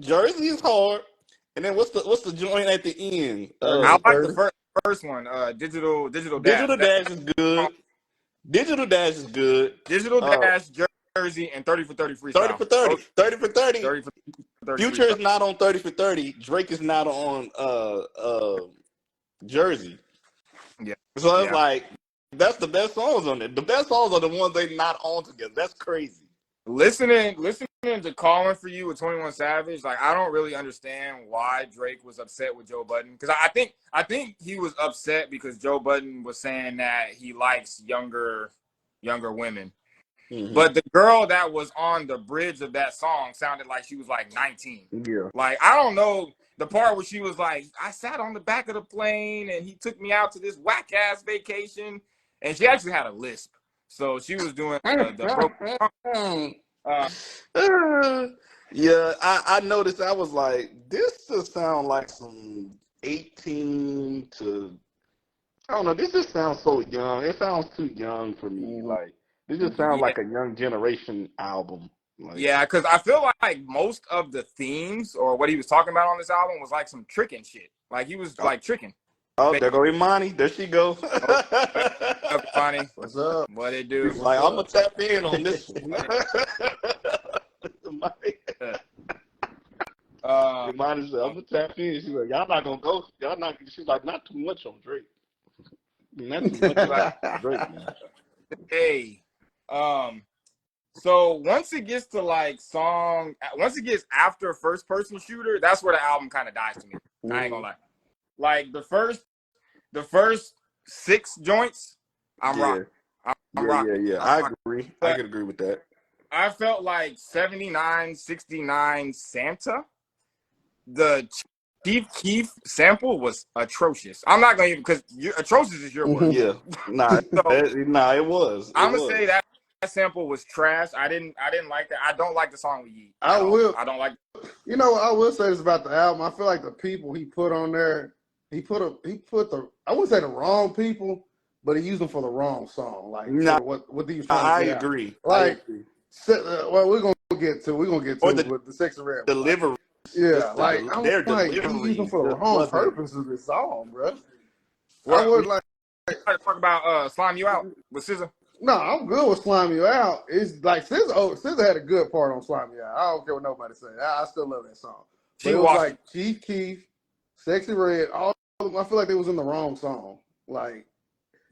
[SPEAKER 3] Jersey is hard. And then what's the joint at the end?
[SPEAKER 6] I like the first one. Digital Dash.
[SPEAKER 3] Digital Dash is good. Digital Dash is good.
[SPEAKER 6] Digital Dash, Jersey, and 30 for 30 freestyle.
[SPEAKER 3] 30 for 30. 30 for 30.
[SPEAKER 6] 30 for 30
[SPEAKER 3] Future
[SPEAKER 6] freestyle.
[SPEAKER 3] is not on 30 for 30. Drake is not on Jersey.
[SPEAKER 6] Yeah.
[SPEAKER 3] So it's like, that's the best songs on it. The best songs are the ones they not on together. That's crazy.
[SPEAKER 6] Listening to Calling for You with 21 Savage, like, I don't really understand why Drake was upset with Joe Budden. Because I think he was upset because Joe Budden was saying that he likes younger women. Mm-hmm. But the girl that was on the bridge of that song sounded like she was like 19.
[SPEAKER 3] Yeah.
[SPEAKER 6] Like, I don't know the part where she was like, I sat on the back of the plane and he took me out to this whack ass vacation. And she actually had a lisp. So she was doing the broken.
[SPEAKER 3] Yeah, I noticed. I was like, this just sounds like some 18 to, I don't know. This just sounds so young. It sounds too young for me. Like, this just sounds like a young generation album. Like,
[SPEAKER 6] yeah, because I feel like most of the themes or what he was talking about on this album was like some tricking shit. Like, he was like tricking.
[SPEAKER 3] Oh, there go Imani. There she go.
[SPEAKER 6] Imani.
[SPEAKER 4] What's up?
[SPEAKER 6] What it do?
[SPEAKER 3] Like, I'm gonna tap in on this one. Imani said, I'm gonna tap in. She's like, y'all not gonna go. Y'all not. She's like, not too much on Drake. Not too much on Drake, man.
[SPEAKER 6] Hey, so once it gets to like once it gets after first person shooter, that's where the album kind of dies to me. I ain't gonna lie. Like the first 6 joints, I'm rocking. I'm rocking.
[SPEAKER 3] Yeah. I agree. I can agree with that.
[SPEAKER 6] I felt like 79, 69 Santa, the Chief Keef sample was atrocious. I'm not gonna even, because atrocious is your word.
[SPEAKER 3] Yeah, it was.
[SPEAKER 6] I'm gonna say that sample was trash. I didn't like that. I don't like the song with Yeet.
[SPEAKER 4] I
[SPEAKER 6] don't like.
[SPEAKER 4] You know, I will say this about the album. I feel like the people he put on there, he put the, I wouldn't say the wrong people, but he used them for the wrong song. Like, what he was trying to get
[SPEAKER 3] agree.
[SPEAKER 4] Like, well, we're gonna get to it with the Sexy Red.
[SPEAKER 3] Delivery.
[SPEAKER 4] Yeah, like I'm like, he used them for the wrong purpose of this song, bro.
[SPEAKER 6] I would like to talk about Slime You Out with SZA.
[SPEAKER 4] No, I'm good with Slime You Out. It's like SZA had a good part on Slime You Out. I don't care what nobody says. I still love that song. But it was like Chief Keef, Sexy Red, all of them, I feel like they was in the wrong song. Like,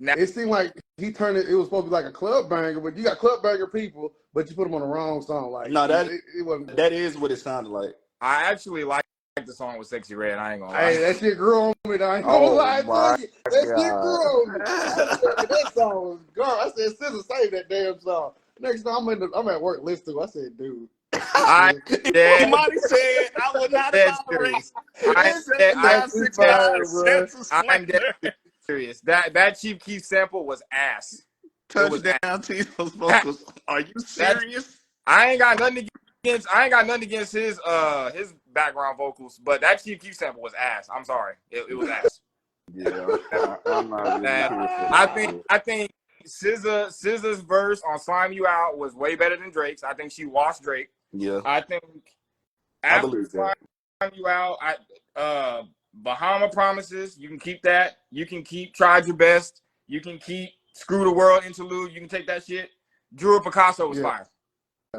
[SPEAKER 4] it seemed like he turned it. It was supposed to be like a club banger, but you got club banger people, but you put them on the wrong song. Like,
[SPEAKER 3] no,
[SPEAKER 4] it wasn't.
[SPEAKER 3] That is what it sounded like.
[SPEAKER 6] I actually like the song with Sexy Red. I ain't gonna lie.
[SPEAKER 4] Hey, that shit grew on me. I ain't gonna lie to you. That shit grew on me. That song was garbage. I said, SZA, save that damn song. Next time I'm at work listening to it. I said, dude.
[SPEAKER 3] Somebody said I would not tolerate.
[SPEAKER 6] I'm dead serious. That Chief Keef sample was ass.
[SPEAKER 3] Touchdown to those vocals. Are you serious?
[SPEAKER 6] I ain't got nothing against his background vocals, but that Chief Keef sample was ass. I'm sorry. It was ass.
[SPEAKER 3] Yeah, I'm not really
[SPEAKER 6] That
[SPEAKER 3] here for
[SPEAKER 6] I
[SPEAKER 3] that.
[SPEAKER 6] think SZA's verse on "Slime You Out" was way better than Drake's. I think she washed Drake.
[SPEAKER 3] Yeah,
[SPEAKER 6] I think
[SPEAKER 3] I
[SPEAKER 6] after
[SPEAKER 3] believe
[SPEAKER 6] "Slime
[SPEAKER 3] that.
[SPEAKER 6] You Out," Bahama Promises, you can keep that. You can keep Tried Your Best. You can keep Screw the World interlude. You can take that shit. Drew Picasso was
[SPEAKER 4] Yeah.
[SPEAKER 6] fire.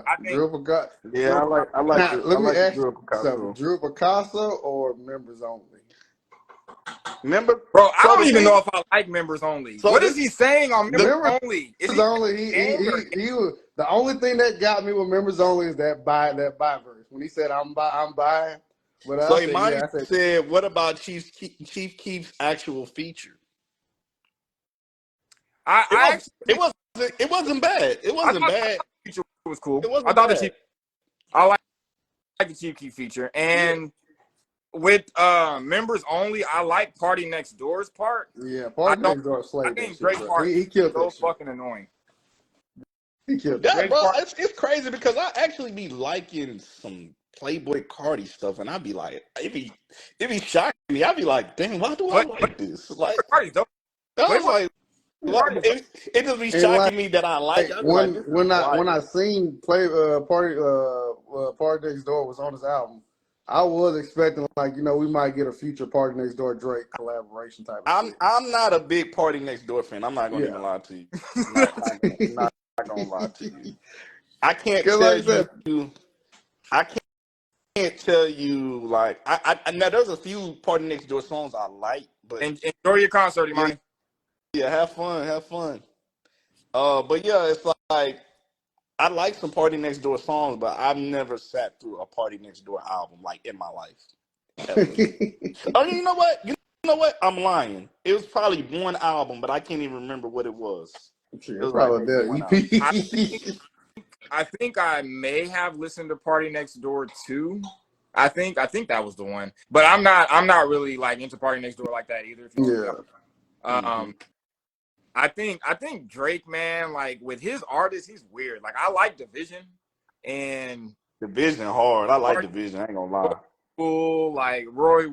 [SPEAKER 6] I think
[SPEAKER 4] Drew Picasso.
[SPEAKER 3] Yeah, I
[SPEAKER 4] Now, let me
[SPEAKER 3] like the
[SPEAKER 4] ask
[SPEAKER 3] Drew
[SPEAKER 4] you something.
[SPEAKER 3] Picasso.
[SPEAKER 4] Drew Picasso or members only?
[SPEAKER 3] Remember,
[SPEAKER 6] Bro, I
[SPEAKER 3] so
[SPEAKER 6] don't
[SPEAKER 3] the
[SPEAKER 6] even
[SPEAKER 3] thing,
[SPEAKER 6] know if I like members only.
[SPEAKER 3] so
[SPEAKER 6] What is
[SPEAKER 3] this,
[SPEAKER 6] he saying on members
[SPEAKER 4] Members
[SPEAKER 6] only? Is he
[SPEAKER 4] only.
[SPEAKER 6] gang or
[SPEAKER 4] He was the only thing that got me with members only is that by verse when he said I'm buying. But
[SPEAKER 3] so
[SPEAKER 4] I said
[SPEAKER 3] Imani
[SPEAKER 4] yeah. I said
[SPEAKER 3] said, what about Chief Keef's actual feature?
[SPEAKER 6] I actually
[SPEAKER 3] It wasn't bad. It
[SPEAKER 6] I
[SPEAKER 3] wasn't
[SPEAKER 6] thought
[SPEAKER 3] bad.
[SPEAKER 6] the feature was cool.
[SPEAKER 3] It
[SPEAKER 6] I
[SPEAKER 3] wasn't
[SPEAKER 6] thought
[SPEAKER 3] bad.
[SPEAKER 6] I like the Chief Keef feature. And with members only, I like Party Next Door's part.
[SPEAKER 4] yeah. Party Next Door
[SPEAKER 6] I
[SPEAKER 4] slayed that
[SPEAKER 6] think
[SPEAKER 4] shit,
[SPEAKER 6] Drake's
[SPEAKER 4] bro.
[SPEAKER 6] part
[SPEAKER 4] He
[SPEAKER 6] is
[SPEAKER 4] killed
[SPEAKER 6] so
[SPEAKER 4] that shit.
[SPEAKER 6] fucking annoying.
[SPEAKER 4] He killed
[SPEAKER 3] Yeah,
[SPEAKER 4] that.
[SPEAKER 3] bro,
[SPEAKER 6] part-
[SPEAKER 3] it's crazy because I actually be liking some Playboy Cardi stuff, and I be like, it be shocking me. I be like, damn, why do I
[SPEAKER 6] But
[SPEAKER 3] like this? Like,
[SPEAKER 6] Cardi's dope.
[SPEAKER 3] I was
[SPEAKER 6] Playboy
[SPEAKER 3] like,
[SPEAKER 6] Cardi's dope.
[SPEAKER 3] it just be
[SPEAKER 4] And
[SPEAKER 3] shocking me that I like it. I be like, this is
[SPEAKER 4] when I
[SPEAKER 3] wild.
[SPEAKER 4] seen Party Next Door was on his album, I was expecting we might get a future Party Next Door Drake collaboration type of shit.
[SPEAKER 3] I'm not a big Party Next Door fan. I'm not gonna
[SPEAKER 4] Yeah.
[SPEAKER 3] even lie to you. I'm not gonna lie to you. I can't
[SPEAKER 4] 'Cause
[SPEAKER 3] tell
[SPEAKER 4] like I said,
[SPEAKER 3] you. I can't tell you like I now there's a few Party Next Door songs I like, but
[SPEAKER 6] And enjoy your concert, Imani.
[SPEAKER 3] yeah, have fun. But yeah, it's like I like some Party Next Door songs, but I've never sat through a Party Next Door album like in my life. Ever. Oh, you know what? I'm lying. It was probably one album, but I can't even remember what it was. It was like
[SPEAKER 4] probably
[SPEAKER 3] maybe
[SPEAKER 4] their
[SPEAKER 3] one album.
[SPEAKER 4] EP.
[SPEAKER 6] I think I may have listened to Party Next Door too. I think that was the one. But I'm not really like into Party Next Door like that either. If you know
[SPEAKER 4] Yeah.
[SPEAKER 6] I think Drake, man, like with his artists, he's weird. Like I like Division and
[SPEAKER 3] Division hard. I like Division. I ain't gonna lie.
[SPEAKER 6] Cool. Like Roy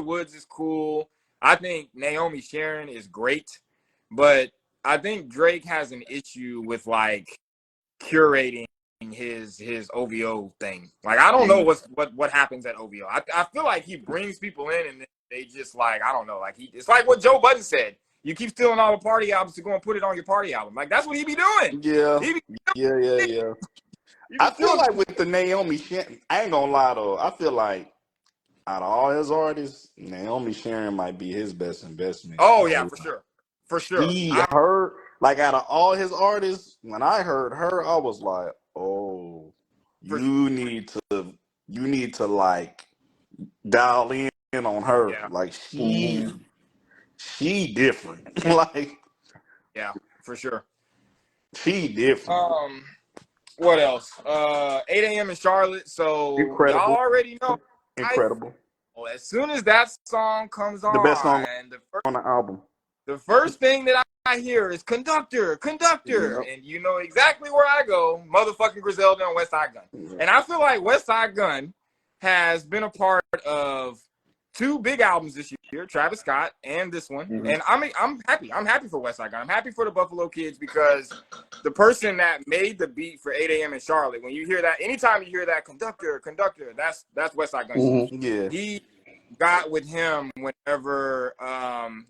[SPEAKER 6] Woods is cool. I think Naomi Sharon is great, but I think Drake has an issue with like curating his OVO thing. Like I don't know what happens at OVO. I feel like he brings people in and they just like I don't know. Like it's like what Joe Budden said. You keep stealing all the party albums to go and put it on your party album. Like that's what he be doing.
[SPEAKER 3] Yeah. I feel like with the Naomi Sharon, I ain't gonna lie though. I feel like out of all his artists, Naomi Sharon might be his best investment.
[SPEAKER 6] Oh yeah, for sure.
[SPEAKER 3] Like out of all his artists, when I heard her, I was like, oh, you need to like dial in on her.
[SPEAKER 6] Yeah.
[SPEAKER 3] Like she different. Like
[SPEAKER 6] yeah, for sure.
[SPEAKER 3] She different.
[SPEAKER 6] What else? 8 a.m. in Charlotte. So
[SPEAKER 3] Incredible.
[SPEAKER 6] y'all already know.
[SPEAKER 3] Incredible.
[SPEAKER 6] As soon as that song comes on,
[SPEAKER 3] the best song on the album.
[SPEAKER 6] The first thing that I hear is Conductor,
[SPEAKER 4] Yep.
[SPEAKER 6] and you know exactly where I go, motherfucking Griselda and Westside Gunn.
[SPEAKER 3] Yeah.
[SPEAKER 6] And I feel like Westside Gunn has been a part of 2 big albums this year, Travis Scott and this one.
[SPEAKER 4] Mhm.
[SPEAKER 6] And I'm happy. I'm happy for Westside Gunn. I'm happy for the Buffalo Kids because the person that made the beat for 8 a.m. in Charlotte, when you hear that, anytime you hear that Conductor, that's Westside Gunn.
[SPEAKER 4] Mhm.
[SPEAKER 3] Yeah.
[SPEAKER 6] He got with him whenever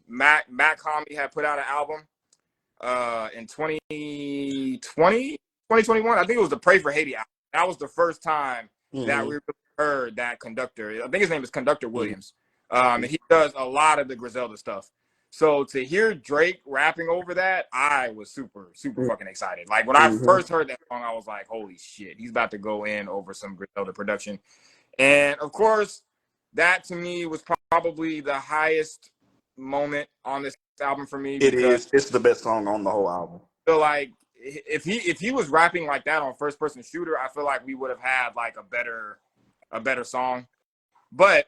[SPEAKER 6] Mac Homie had put out an album in 2021. I think it was the Pray for Haiti album. That was the first time that we heard that Conductor. I think his name is Conductor Williams. And he does a lot of the Griselda stuff. So to hear Drake rapping over that, I was super fucking excited. Like when I first heard that song, I was like, holy shit, he's about to go in over some Griselda production. And of course, that to me was probably the highest moment on this album for me.
[SPEAKER 3] It is. It's the best song on the whole album.
[SPEAKER 6] So like if he was rapping like that on First Person Shooter, I feel like we would have had like a better song. But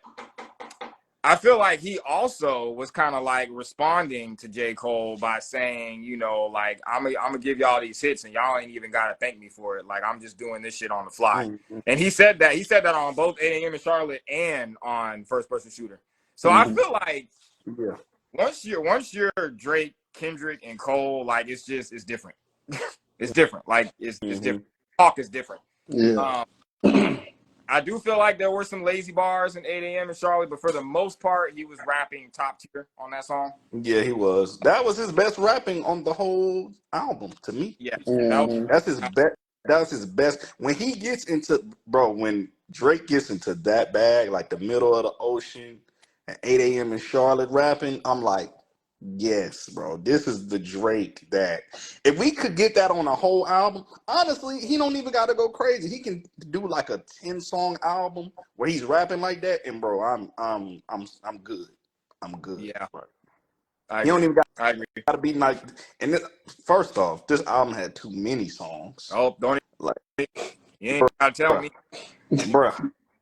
[SPEAKER 6] I feel like he also was kind of like responding to J. Cole by saying, you know, like I'm gonna give y'all these hits and y'all ain't even gotta thank me for it. Like I'm just doing this shit on the fly. And he said that on both 8 a.m. in Charlotte and on First Person Shooter. So I feel like once you're Drake, Kendrick, and Cole, like it's different. It's different. Like it's different. Talk is different.
[SPEAKER 4] Yeah.
[SPEAKER 6] I do feel like there were some lazy bars in 8 a.m. in Charlotte, but for the most part, he was rapping top tier on that song.
[SPEAKER 3] Yeah, he was. That was his best rapping on the whole album to me.
[SPEAKER 6] Yeah,
[SPEAKER 3] That's his best. That's his best. When he gets into, bro, when Drake gets into that bag, like the middle of the ocean at 8 a.m. in Charlotte rapping, I'm like, yes, bro, this is the Drake that if we could get that on a whole album, honestly, he don't even got to go crazy. He can do like a 10-song album where he's rapping like that, and bro, I'm good. I'm good.
[SPEAKER 6] Yeah,
[SPEAKER 3] bro.
[SPEAKER 6] I
[SPEAKER 3] He don't even
[SPEAKER 6] I agree.
[SPEAKER 3] got to be like. And first off, this album had too many songs.
[SPEAKER 6] Oh, don't
[SPEAKER 3] like
[SPEAKER 6] you ain't gotta tell me,
[SPEAKER 3] bro.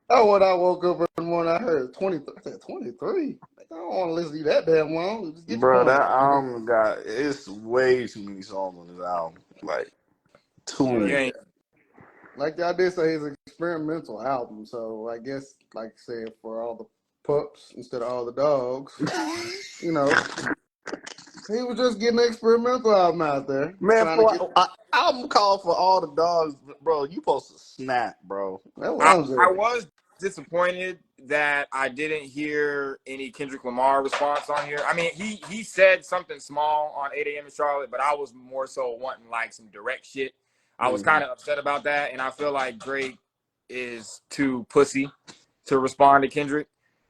[SPEAKER 4] Oh, when I woke up in the morning, I heard 23. I said 23. I don't want to listen to you that damn long. Just get
[SPEAKER 3] Bro,
[SPEAKER 4] your
[SPEAKER 3] that
[SPEAKER 4] point.
[SPEAKER 3] album it's way too many songs on this album. Like too
[SPEAKER 6] you
[SPEAKER 3] many.
[SPEAKER 6] ain't.
[SPEAKER 4] Like I did say, it's an experimental album. So I guess, like I said, for all the pups instead of all the dogs, you know, he was just getting an experimental album out there.
[SPEAKER 3] Man,
[SPEAKER 4] trying
[SPEAKER 3] for
[SPEAKER 4] to get
[SPEAKER 3] an album called For All the Dogs, bro, you supposed to snap, bro.
[SPEAKER 4] that was
[SPEAKER 6] I was disappointed that I didn't hear any Kendrick Lamar response on here. I mean, he said something small on 8 a.m. in Charlotte, but I was more so wanting like some direct shit. I was kind of upset about that, and I feel like Drake is too pussy to respond to Kendrick,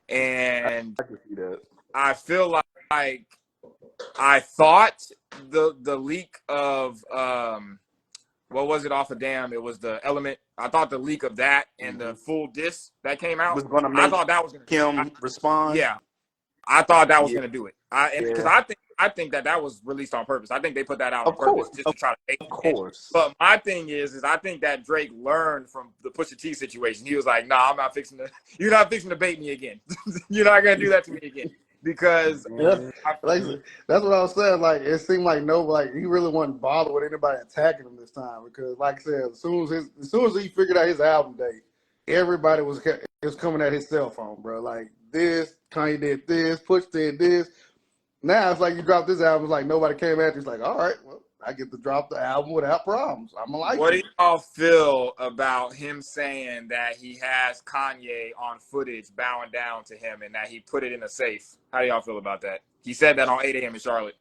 [SPEAKER 6] and
[SPEAKER 3] I can see that.
[SPEAKER 6] I feel like I thought the leak of what was it off of Damn? It was the Element. I thought the leak of that and the full diss that came out
[SPEAKER 3] was gonna
[SPEAKER 6] I thought that was gonna
[SPEAKER 3] him respond.
[SPEAKER 6] Yeah, I thought that was gonna do it. Because I think that was released on purpose. I think they put that out on purpose just to try to make it.
[SPEAKER 3] Of course.
[SPEAKER 6] But my thing is I think that Drake learned from the Pusha T situation. He was like, "Nah, I'm not fixing to. You're not fixing to bait me again. You're not gonna do that to me again." Because
[SPEAKER 4] like that's what I was saying. Like it seemed like he really wasn't bothered with anybody attacking him this time because, like I said, as soon as he figured out his album date, everybody was coming at his cell phone, bro. Like this, Kanye did this, Push did this. Now it's like you dropped this album, it's like nobody came at you. It's like, all right, well, I get to drop the album without problems. I'm like,
[SPEAKER 6] what do y'all feel about him saying that he has Kanye on footage bowing down to him and that he put it in a safe? How do y'all feel about that? He said that on 8 a.m. in Charlotte.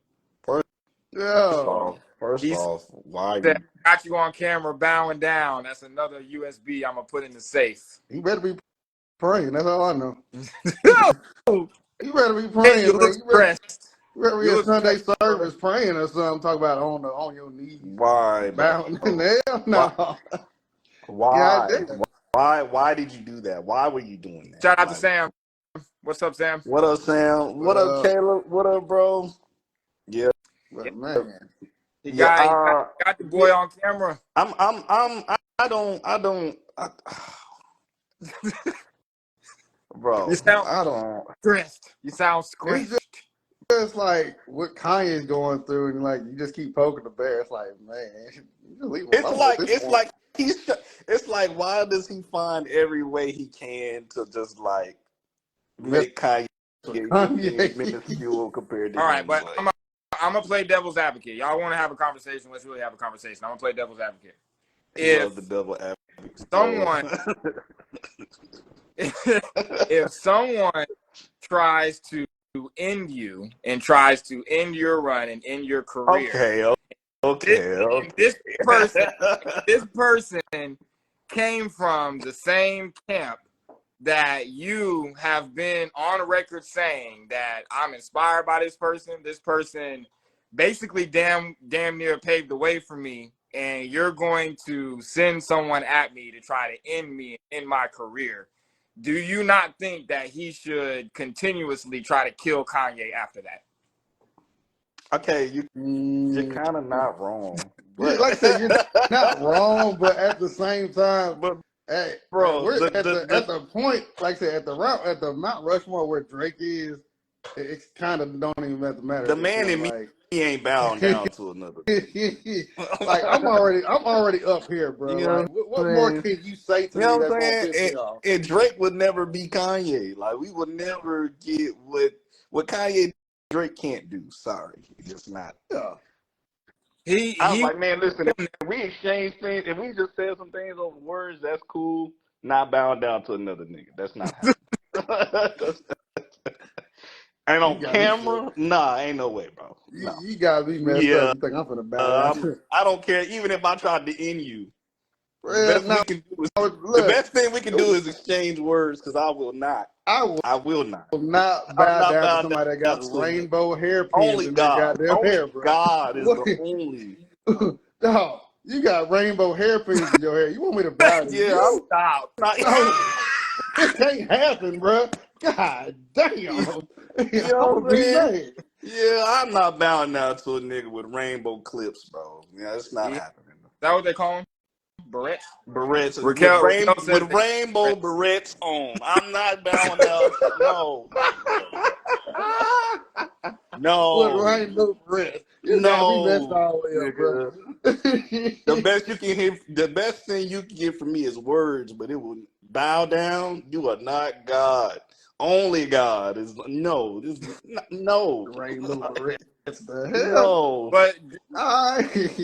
[SPEAKER 3] First off, why
[SPEAKER 6] got you on camera bowing down? That's another USB I'm gonna put in the safe.
[SPEAKER 4] He better be praying. That's all I know.
[SPEAKER 6] No.
[SPEAKER 4] You better be praying.
[SPEAKER 6] You look stressed.
[SPEAKER 4] You better be at Sunday service praying or something. Talk about on your knees.
[SPEAKER 3] Why?
[SPEAKER 4] Bowing in the hell no.
[SPEAKER 3] Why did you do that? Why were you doing that?
[SPEAKER 6] Shout out to Sam. What's up, Sam?
[SPEAKER 3] What up, Sam? What up, Caleb? What up, bro? Yeah.
[SPEAKER 4] But man.
[SPEAKER 6] You got the boy on camera.
[SPEAKER 3] I don't bro.
[SPEAKER 6] You sound
[SPEAKER 3] I don't
[SPEAKER 6] stressed. You sound stressed.
[SPEAKER 4] It's like what Kanye's going through, and like you just keep poking the bear. It's like, man,
[SPEAKER 3] it's like why does he find every way he can to just like make Kanye minuscule compared to
[SPEAKER 6] all right,
[SPEAKER 3] him?
[SPEAKER 6] but I'm gonna play devil's advocate. Y'all want to have a conversation? Let's really have a conversation. I'm gonna play devil's advocate.
[SPEAKER 3] Love the devil advocate.
[SPEAKER 6] If someone tries to end you and tries to end your run and end your career, this person came from the same camp that you have been on record saying that I'm inspired by this person. This person basically damn near paved the way for me, and you're going to send someone at me to try to end me in my career. Do you not think that he should continuously try to kill Kanye after that?
[SPEAKER 3] Okay, you're kind of not wrong.
[SPEAKER 4] Like I said, you're not wrong, but at the same time, hey, bro, we're at the point, like I said, at the Mount Rushmore where Drake is, it kind of don't even have to matter.
[SPEAKER 3] The man in me, he ain't bowing down to another.
[SPEAKER 4] Like I'm already up here, bro. You know like, what more can you say to me that's gonna piss me off?
[SPEAKER 3] And Drake would never be Kanye. Like we would never get what Kanye Drake can't do. Sorry, it's just not.
[SPEAKER 4] Yeah.
[SPEAKER 3] I was like, man, listen, if we exchange things, if we just said some things over words, that's cool. Not bowing down to another nigga. That's not happening. And on camera, nah, ain't no way, bro. No.
[SPEAKER 4] You gotta be messed up. You think I'm finna bow down?
[SPEAKER 3] I don't care. Even if I tried to end you,
[SPEAKER 4] Well,
[SPEAKER 3] the best thing we can do is exchange words, because I will not. I will not.
[SPEAKER 4] Not bow down to somebody that got rainbow hairpins
[SPEAKER 3] only
[SPEAKER 4] in
[SPEAKER 3] God.
[SPEAKER 4] their goddamn
[SPEAKER 3] Only
[SPEAKER 4] hair, bro.
[SPEAKER 3] God is the only.
[SPEAKER 4] Dog, you got rainbow hairpins in your hair. You want me to bow to
[SPEAKER 3] Yeah,
[SPEAKER 4] you?
[SPEAKER 3] stop.
[SPEAKER 4] It can't happen, bro. God damn.
[SPEAKER 3] You know what I'm saying? Yeah, I'm not bowing down to a nigga with rainbow clips, bro. Yeah, it's not happening.
[SPEAKER 6] Is that what they call them? Barrettes?
[SPEAKER 3] Barrettes.
[SPEAKER 6] Raquel
[SPEAKER 3] with rainbow barrettes on. I'm not bowing down. No. No.
[SPEAKER 4] With rainbow barrettes.
[SPEAKER 3] No.
[SPEAKER 4] Bro.
[SPEAKER 3] The best thing you can get from me is words, but it will bow down. You are not God. Only God is no. No.
[SPEAKER 4] Rainbow barrettes. The hell?
[SPEAKER 3] No.
[SPEAKER 6] But
[SPEAKER 4] I think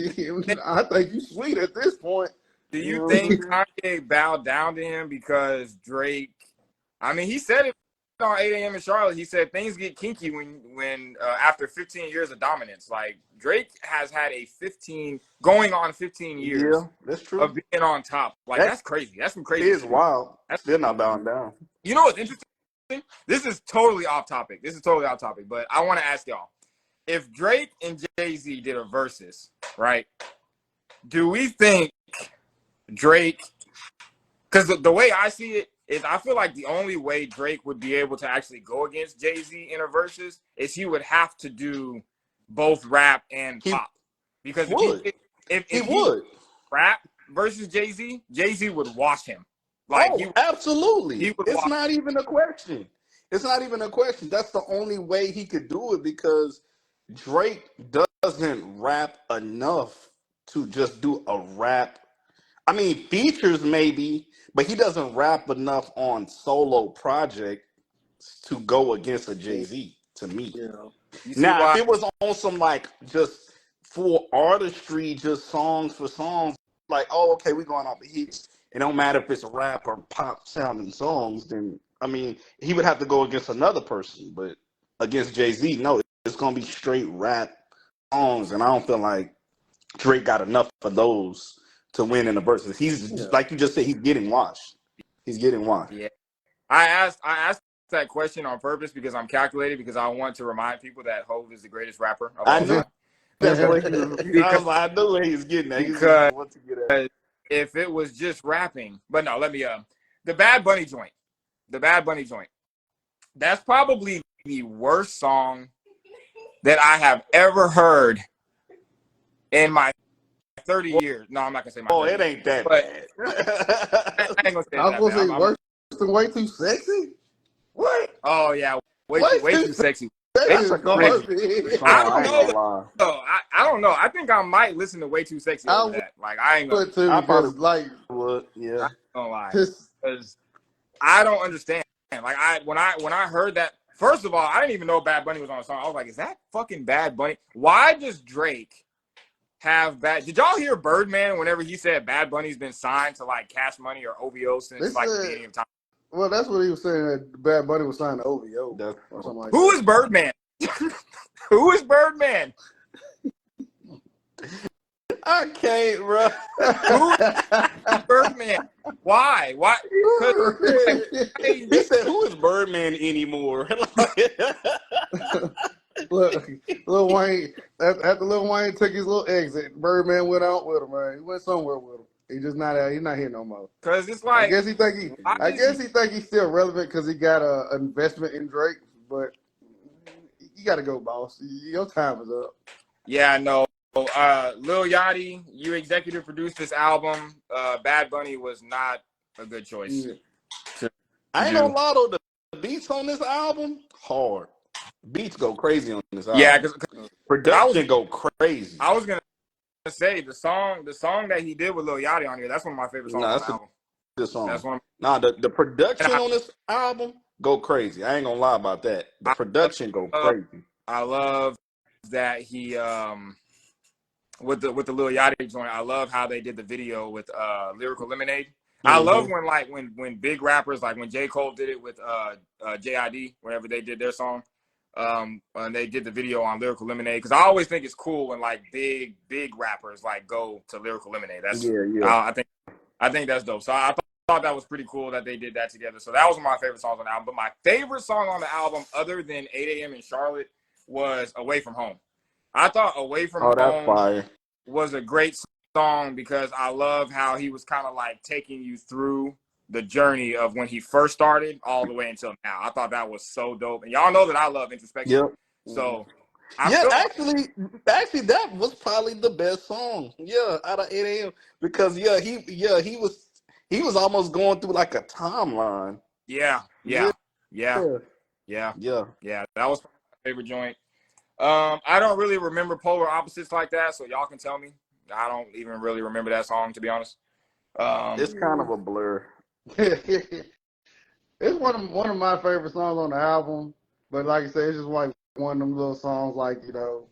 [SPEAKER 4] you sweet at this point.
[SPEAKER 6] do you think Kanye bowed down to him because Drake? I mean, he said it on 8 a.m. in Charlotte. He said things get kinky when after 15 years of dominance. Like Drake has had going on 15 years.
[SPEAKER 3] Yeah, that's true.
[SPEAKER 6] Of being on top. Like that's crazy. That's some crazy.
[SPEAKER 3] It is wild. They're not bowing down.
[SPEAKER 6] You know what's interesting? This is totally off topic. But I want to ask y'all: if Drake and Jay-Z did a versus, right? Do we think Drake? Because the way I see it is, I feel like the only way Drake would be able to actually go against Jay-Z in a versus is he would have to do both rap and pop. Because if he would rap versus Jay-Z, Jay-Z would wash him.
[SPEAKER 3] Absolutely. It's not even a question. It's not even a question. That's the only way he could do it, because Drake doesn't rap enough to just do a rap. I mean, features maybe, but he doesn't rap enough on solo projects to go against a Jay-Z, to me.
[SPEAKER 4] Yeah.
[SPEAKER 3] Now, if it was on some just full artistry, just songs for songs, okay, we're going off the hits. It don't matter if it's rap or pop sounding songs, then I mean, he would have to go against another person. But against Jay-Z, no, it's gonna be straight rap songs, and I don't feel like Drake got enough of those to win in the verses. He's like you just said, he's getting washed.
[SPEAKER 6] Yeah. I asked that question on purpose because I'm calculated, because I want to remind people that Hov is the greatest rapper of all time.
[SPEAKER 3] That's what I knew where he was getting at.
[SPEAKER 6] Because if it was just rapping, but no, let me the Bad Bunny joint. That's probably the worst song that I have ever heard in my 30 years. No, I'm not gonna say my.
[SPEAKER 3] It ain't that bad.
[SPEAKER 6] I ain't gonna say
[SPEAKER 4] I was gonna say worse than Way Too Sexy.
[SPEAKER 6] What? Oh yeah, way too sexy.
[SPEAKER 4] That's
[SPEAKER 6] I don't know. I think I might listen to Way Too Sexy over that. Like I ain't gonna.
[SPEAKER 3] I probably would. Yeah.
[SPEAKER 6] I don't lie, because I don't understand. Like when I heard that, first of all, I didn't even know Bad Bunny was on the song. I was like, is that fucking Bad Bunny? Why does Drake have bad? Did y'all hear Birdman whenever he said Bad Bunny's been signed to Cash Money or OVO since the beginning of time?
[SPEAKER 4] Well, that's what he was saying, that Bad Bunny was signed to OVO or something like
[SPEAKER 6] Who is Birdman? Who is Birdman?
[SPEAKER 3] I can't, bro.
[SPEAKER 6] Who is Birdman? Why?
[SPEAKER 3] He said, "Who is Birdman anymore?"
[SPEAKER 4] Look, Lil Wayne. After Lil Wayne took his little exit, Birdman went out with him, man. He went somewhere with him. He's just not out. He's not here no more.
[SPEAKER 6] Cause it's like,
[SPEAKER 4] I guess he think he's still relevant because he got an investment in Drake. But you got to go, boss. Your time is up.
[SPEAKER 6] Yeah, I know. Lil Yachty, you executive produced this album. Bad Bunny was not a good choice.
[SPEAKER 3] I ain't gonna lie though, the beats on this album hard. Beats go crazy on this album.
[SPEAKER 6] Yeah, because
[SPEAKER 3] production go crazy.
[SPEAKER 6] I was gonna say the song that he did with Lil Yachty on here. That's one of my favorite songs on the album.
[SPEAKER 3] Good song.
[SPEAKER 6] That's one.
[SPEAKER 3] The production on this album go crazy. I ain't gonna lie about that. The production go crazy.
[SPEAKER 6] I love that he with the Lil Yachty joint. I love how they did the video with Lyrical Lemonade. I love when big rappers, like when J. Cole did it with JID, whenever they did their song, and they did the video on Lyrical Lemonade. Because I always think it's cool when like big rappers like go to Lyrical Lemonade. That's I think that's dope. So I thought that was pretty cool that they did that together. So that was one of my favorite songs on the album. But my favorite song on the album, other than 8 a.m. in Charlotte, was Away From Home. I thought Away From Home was a great song because I love how he was kind of like taking you through the journey of when he first started all the way until now. I thought that was so dope. And y'all know that I love introspection.
[SPEAKER 3] Yep.
[SPEAKER 6] So
[SPEAKER 3] actually that was probably the best song. Yeah, out of 8 a.m. Because he was almost going through like a timeline.
[SPEAKER 6] Yeah. That was my favorite joint. I don't really remember Polar Opposites like that, so y'all can tell me. I don't even really remember that song, to be honest.
[SPEAKER 3] It's kind of a blur.
[SPEAKER 4] It's one of my favorite songs on the album, but like I said, it's just like one of them little songs, like, you know,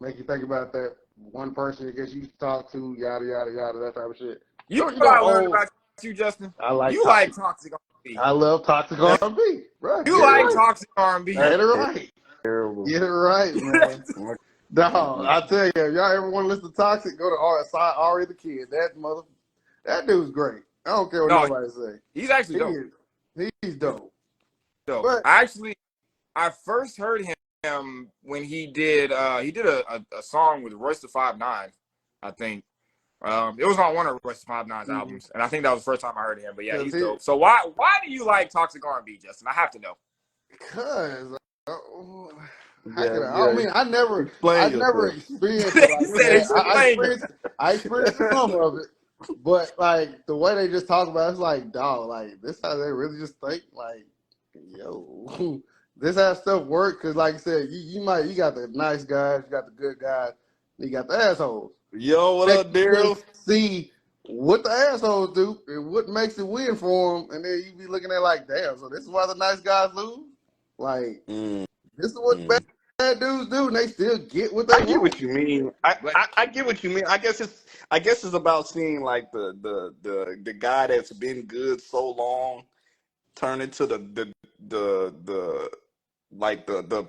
[SPEAKER 4] make you think about that one person I guess you talk to, yada yada yada, that type of shit.
[SPEAKER 6] You know what I learned about you, Justin? Like toxic R&B.
[SPEAKER 4] I love toxic R&B, right?
[SPEAKER 6] You like toxic R&B.
[SPEAKER 4] Get it right.
[SPEAKER 3] Terrible.
[SPEAKER 4] Get it right, man. Dog, I tell you, if y'all ever want to listen to Toxic, go to Ari the Kid. That dude's great. I don't care what nobody say.
[SPEAKER 6] He's actually dope.
[SPEAKER 4] He's dope.
[SPEAKER 6] But I first heard him when he did a song with Royce da 5'9", I think. It was on one of Royce da 5'9"'s albums, and I think that was the first time I heard him. But yeah, he's dope. So why do you like toxic R&B, Justin? I have to know.
[SPEAKER 4] Because I mean, I never experienced it like I experienced some of it, but like the way they just talk about it, it's like, dog, like this how they really just think, like, yo, this how stuff work. Because like I said, you got the nice guys, you got the good guys, you got the assholes.
[SPEAKER 3] Yo, what up, Daryl?
[SPEAKER 4] See what the assholes do and what makes it win for them, and then you be looking at like, damn, so this is why the nice guys lose. Like, this is what bad dudes do, and they still get what they want.
[SPEAKER 3] I get what you mean. I get what you mean. I guess it's about seeing like the guy that's been good so long turn into the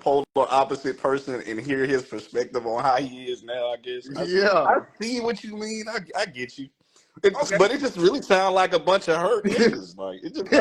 [SPEAKER 3] polar opposite person and hear his perspective on how he is now. I guess. I see what you mean. I get you. But it just really sounds like a bunch of hurt niggas. Like it just
[SPEAKER 4] they